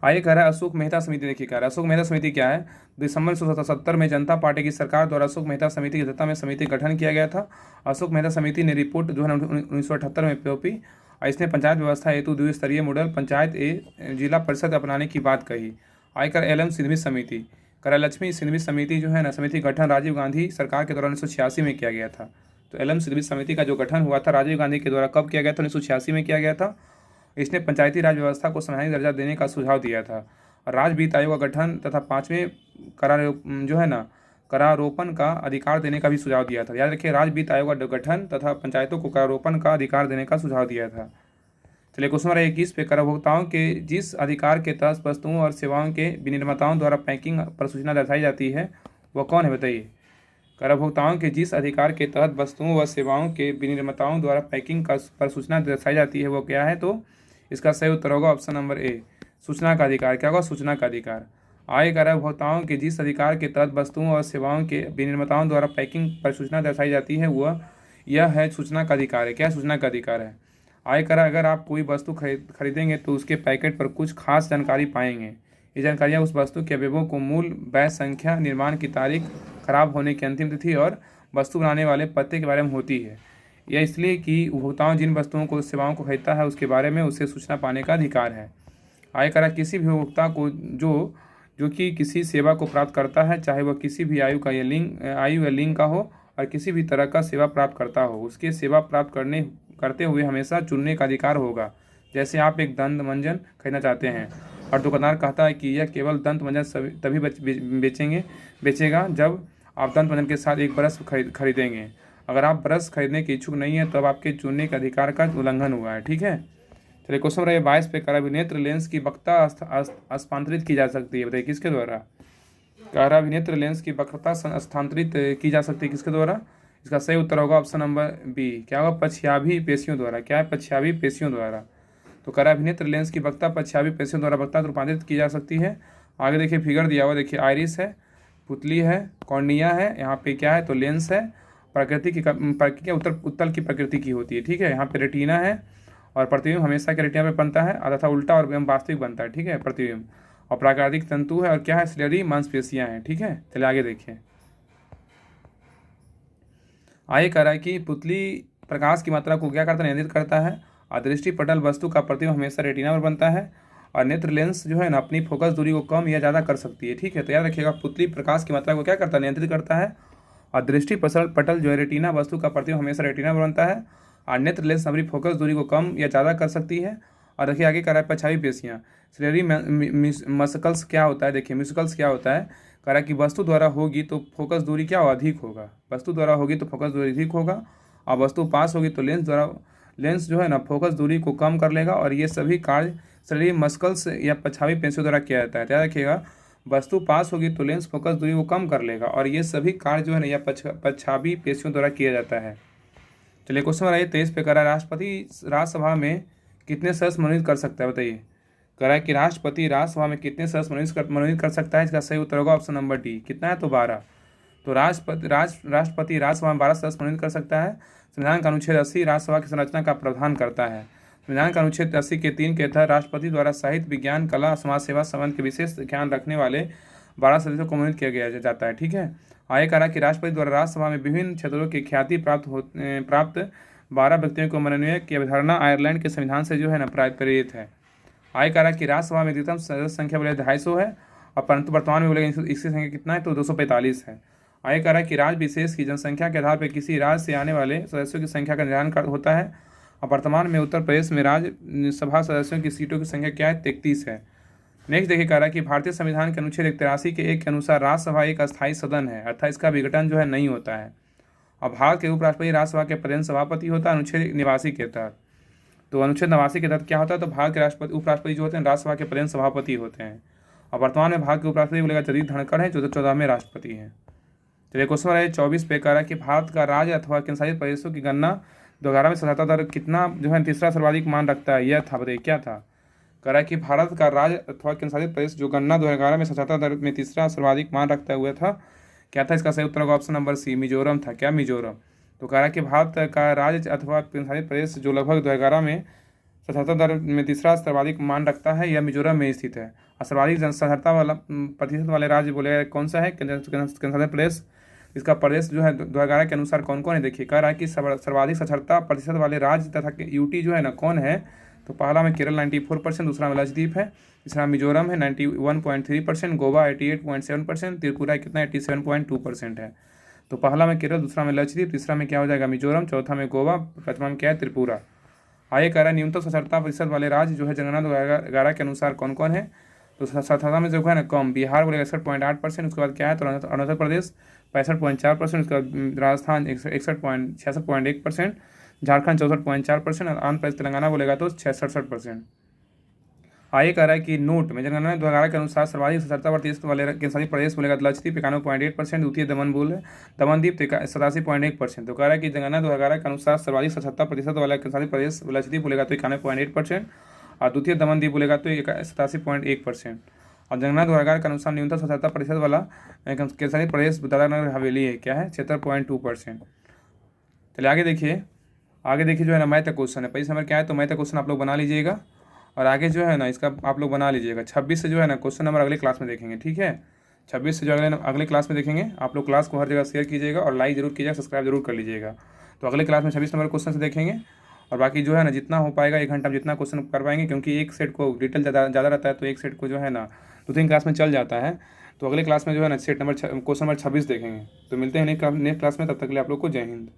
आइए कह रहा है अशोक मेहता समिति। देखिए कह रहा है अशोक मेहता समिति क्या है, दिसंबर 1977 में जनता पार्टी की सरकार द्वारा अशोक मेहता समिति की अध्यक्षता में समिति गठन किया गया था। अशोक मेहता समिति ने रिपोर्ट जो है 1978 में सौंपी। इसने पंचायत व्यवस्था हेतु द्विस्तरीय मॉडल पंचायत जिला परिषद अपनाने की बात कही। आयकर एल.एम. सिंघवी समिति करा लक्ष्मी सिंघवी समिति जो है ना समिति गठन राजीव गांधी सरकार के द्वारा 1986 में किया गया था। तो एल.एम. सिंघवी समिति का जो गठन हुआ था राजीव गांधी के द्वारा कब किया गया था, 1986 में किया गया था। इसने पंचायती राज व्यवस्था को संवैधानिक दर्जा देने का सुझाव दिया था। राज्य वित्त आयोग का गठन तथा 5वें करारोपण का अधिकार देने का भी सुझाव दिया था। याद रखिए राज्य वित्त आयोग का गठन तथा पंचायतों को करारोपण का अधिकार देने का सुझाव दिया था। चलिए क्वेश्चन नंबर 21 पे करभोक्ताओं के जिस अधिकार के तहत वस्तुओं और सेवाओं के विनिर्माताओं द्वारा पैकिंग पर सूचना दर्शाई जाती है वह कौन है, बताइए। करभोक्ताओं के जिस अधिकार के तहत वस्तुओं व सेवाओं के विनिर्माताओं द्वारा पैकिंग पर सूचना दर्शाई जाती है वो क्या है, तो इसका सही उत्तर होगा ऑप्शन नंबर ए, सूचना का अधिकार। क्या होगा, सूचना का अधिकार। आय कर उपभोक्ताओं के जिस अधिकार के तहत वस्तुओं और सेवाओं के विनिर्माताओं द्वारा पैकिंग पर सूचना दर्शाई जाती है वह यह है सूचना का अधिकार है। क्या सूचना का अधिकार है। आय कर अगर आप कोई वस्तु खरीदेंगे तो उसके पैकेट पर कुछ खास जानकारी पाएंगे। ये जानकारियाँ उस वस्तु के अवयवों को मूल, बैच संख्या, निर्माण की तारीख, खराब होने की अंतिम तिथि और वस्तु बनाने वाले पते के बारे में होती है। यह इसलिए कि उपभोक्ताओं जिन वस्तुओं को सेवाओं को खरीदता है उसके बारे में उसे सूचना पाने का अधिकार है। आय कर किसी भी उपभोक्ता को जो कि किसी सेवा को प्राप्त करता है, चाहे वह किसी भी आयु या लिंग का हो और किसी भी तरह का सेवा प्राप्त करता हो, उसके सेवा प्राप्त करते हुए हमेशा चुनने का अधिकार होगा। जैसे आप एक दंत मंजन खरीदना चाहते हैं और दुकानदार कहता है कि यह केवल दंत मंजन तभी बेचेगा जब आप दंत मंजन के साथ एक ब्रश खरीदेंगे। अगर आप ब्रश खरीदने के इच्छुक नहीं है तब आपके चुनने के अधिकार का उल्लंघन हुआ है। ठीक है, चलिए क्वेश्चन नंबर 22 पे कराभिनेत्र लेंस की वक्रता हस्तांतरित की जा सकती है, बताइए किसके द्वारा। कराभिनेत्र लेंस की वक्रता हस्तांतरित की जा सकती है किसके द्वारा। इसका सही उत्तर होगा ऑप्शन नंबर बी, क्या होगा, पछयाभी पेशियों द्वारा। क्या है, पछयाभी पेशियों द्वारा। तो कराभिनेत्र लेंस की वक्रता पछयाभी पेशियों द्वारा वक्रता रूपांतरित की जा सकती है। आगे देखिए फिगर दिया हुआ, देखिए आइरिस है, पुतली है, कॉर्निया है, यहाँ पे क्या है तो लेंस है। प्रकृति की उत्तल की प्रकृति की होती है। ठीक है, यहाँ पे रेटिना है और प्रतिबिंब हमेशा के रेटिना पे बनता है तथा उल्टा और वास्तविक बनता है। ठीक है, प्रतिबिंब और प्राकृतिक तंतु है और क्या है, सिलेरी मांसपेशियां हैं। ठीक है, चलिए आगे देखिए। आगे कह रहा है कि पुतली प्रकाश की मात्रा को क्या करता है, नियंत्रित करता है। अदृष्टि पटल वस्तु का प्रतिबिंब हमेशा रेटिना पर बनता है और नेत्र लेंस जो है ना अपनी फोकस दूरी को कम या ज़्यादा कर सकती है। ठीक है, तो याद रखिएगा पुतली प्रकाश की मात्रा को क्या करता है, नियंत्रित करता है और दृष्टि पटल जो है रेटिना वस्तु का प्रतिबिंब हमेशा रेटिना पर बनता है। और नेत्र लेंस हमारी फोकस दूरी को कम या ज़्यादा कर सकती है। और देखिए आगे कह रहा है परछाई पेशियाँ, सिलेरी मस्कल्स क्या होता है, देखिए म्यूसिकल्स क्या होता है, कह रहा है कि वस्तु द्वारा होगी तो फोकस दूरी क्या अधिक होगा, वस्तु द्वारा होगी तो फोकस दूरी अधिक होगा, और वस्तु पास होगी तो लेंस जो है ना फोकस दूरी को कम कर लेगा। और ये सभी कार्य शरीरीय मस्कल्स या पछावी पेशियों द्वारा किया जाता है। क्या रखिएगा, वस्तु पास होगी तो लेंस फोकस दूरी को कम कर लेगा, और ये सभी कार्य जो है ना या पछावी पेशियों द्वारा किया जाता है। चलिए क्वेश्चन नंबर 23 पे कह रहा है राष्ट्रपति राज्यसभा में कितने सदस्य मनोनीत कर सकता है, बताइए। कह रहा है कि राष्ट्रपति राज्यसभा में कितने सदस्य मनोनीत कर सकता है। इसका सही उत्तर होगा ऑप्शन नंबर डी, कितना है तो 12। तो राष्ट्रपति राज्यसभा में 12 सदस्य मनोनीत कर सकता है। संविधान का अनुच्छेद 80 राज्यसभा की संरचना का प्रावधान करता है। संविधान का अनुच्छेद 80 के 3 के तहत राष्ट्रपति द्वारा साहित्य, विज्ञान, कला, समाज सेवा संबंध के विशेष ध्यान रखने वाले 12 सदस्यों को मनोनीत किया जाता है। ठीक है। आगे कह रहा है कि राष्ट्रपति द्वारा राज्यसभा में विभिन्न क्षेत्रों की ख्याति प्राप्त 12 व्यक्तियों को मनोनीत की अवधारणा आयरलैंड के संविधान से जो है ना प्रेरित है। आगे कह रहा है कि राज्यसभा में अधिकतम सदस्य संख्या बोले 250 है, और परंतु वर्तमान में बोले इसकी संख्या कितना है तो 245 है। आगे कह रहा है कि राज्य विशेष की जनसंख्या के आधार पर किसी राज्य से आने वाले सदस्यों की संख्या का निर्धारण होता है। और वर्तमान में उत्तर प्रदेश में राज्यसभा सदस्यों की सीटों की संख्या क्या है, 33 है। नेक्स्ट देखिए कह रहा है कि भारतीय संविधान के अनुच्छेद 83 के 1 के अनुसार राज्यसभा एक अस्थायी सदन है, अर्थात इसका विघटन जो है नहीं होता है। और भारत के उपराष्ट्रपति राज्यसभा के प्रधान सभापति होता है अनुच्छेद 89 के तहत। तो अनुच्छेद 89 के तहत क्या होता है, तो भारत के उपराष्ट्रपति जो होते हैं राज्यसभा के प्रधान सभापति होते हैं। और वर्तमान में भारत के उपराष्ट्रपति बोलेगा जगदीप धनखड़ है, जो 14वें राष्ट्रपति हैं। चलिए क्वेश्चन नंबर 24 पे कह रहा है कि भारत का राज्य अथवा केंद्रशासित प्रदेशों की गणना 2011 में साक्षरता दर कितना जो है तीसरा सर्वाधिक मान रखता है, यह था, बताइए क्या था। कह रहा है कि भारत का राज्य अथवा केंद्रशासित प्रदेश जो गणना 2011 में साक्षरता दर में तीसरा सर्वाधिक मान रखता हुआ था, क्या था। इसका सही उत्तर होगा ऑप्शन नंबर सी, मिजोरम था। क्या मिजोरम। तो कह रहा है कि भारत का राज्य अथवा केंद्रशासित प्रदेश जो लगभग 2011 में साक्षरता दर में तीसरा सर्वाधिक मान रखता है, यह मिजोरम में स्थित है। और सर्वाधिक साक्षरता वाला प्रतिशत वाले राज्य बोले कौन सा है, केंद्रशासित प्रदेश। इसका प्रदेश जो है 2011 के अनुसार कौन कौन है, देखिए कह रहा है कि सर्वाधिक साक्षरता प्रतिशत वाले राज्य तथा यूटी जो है ना कौन है। तो पहला में केरल 94%, दूसरा में लक्षद्वीप है, तीसरा मिजोरम है 91.3%, गोवा 88.7%, त्रिपुरा कितना 87.2% है। तो पहला में केरल, दूसरा में लक्षद्वीप, तीसरा में क्या हो जाएगा मिजोरम, चौथा में गोवा, पांचवा में क्या है त्रिपुरा। आगे कह रहा है न्यूनतम साक्षरता प्रतिशत वाले राज्य जो है जनगणना 2011 के अनुसार कौन कौन है। तो साक्षरता में जो है ना कम बिहार बोलेगा 61.8%, उसके बाद क्या है तो अरुणाचल प्रदेश 65.4%, उसके बाद राजस्थान 66.1%, झारखंड 64.4% और आंध्र प्रदेश तेलंगाना बोलेगा तो 67%। आगे कह रहा है कि नोट में जनगणना 2011 के अनुसार सर्वाधिक साक्षरता प्रतिशत वाले केंद्रशासित प्रदेश बोलेगा लक्षद्वीप 91.8%, द्वितीय दमनदीप 87.1%। तो कह रहा है कि जनगणना 2011 के अनुसार सर्वाधिक साक्षरता प्रतिशत वाला केंद्रशासित प्रदेश लक्षद्वीप बोलेगा तो 91.8%, और द्वितीय दमनदीप बोलेगा तो 87.1%। और जनगणना 2011 के अनुसार न्यूनतम साक्षरता प्रतिशत वाला केंद्रशासित प्रदेश दादरा नगर हवेली है, क्या है 76.2%। चलिए आगे देखिए जो है ना मैथ का क्वेश्चन है। पैसे नंबर क्या है तो मैथ का क्वेश्चन आप लोग बना लीजिएगा, और आगे जो है ना इसका आप लोग बना लीजिएगा। 26 से जो है ना क्वेश्चन नंबर अगले क्लास में देखेंगे, ठीक है। 26 से जो अगले क्लास में देखेंगे। आप लोग क्लास को हर जगह शेयर कीजिएगा और लाइक जरूर कीजिएगा, सब्सक्राइब जरूर कर लीजिएगा। तो अगले क्लास में 26 नंबर क्वेश्चन से देखेंगे, और बाकी जो है ना जितना हो पाएगा 1 घंटा में जितना क्वेश्चन कर पाएंगे, क्योंकि एक सेट को डिटेल ज़्यादा रहता है तो एक सेट को जो है ना 2-3 क्लास में चल जाता है। तो अगले क्लास में जो है ना क्वेश्चन नंबर 26 देखेंगे। तो मिलते हैं नेक्स्ट क्लास में, तब तक के लिए आप लोग को जय हिंद।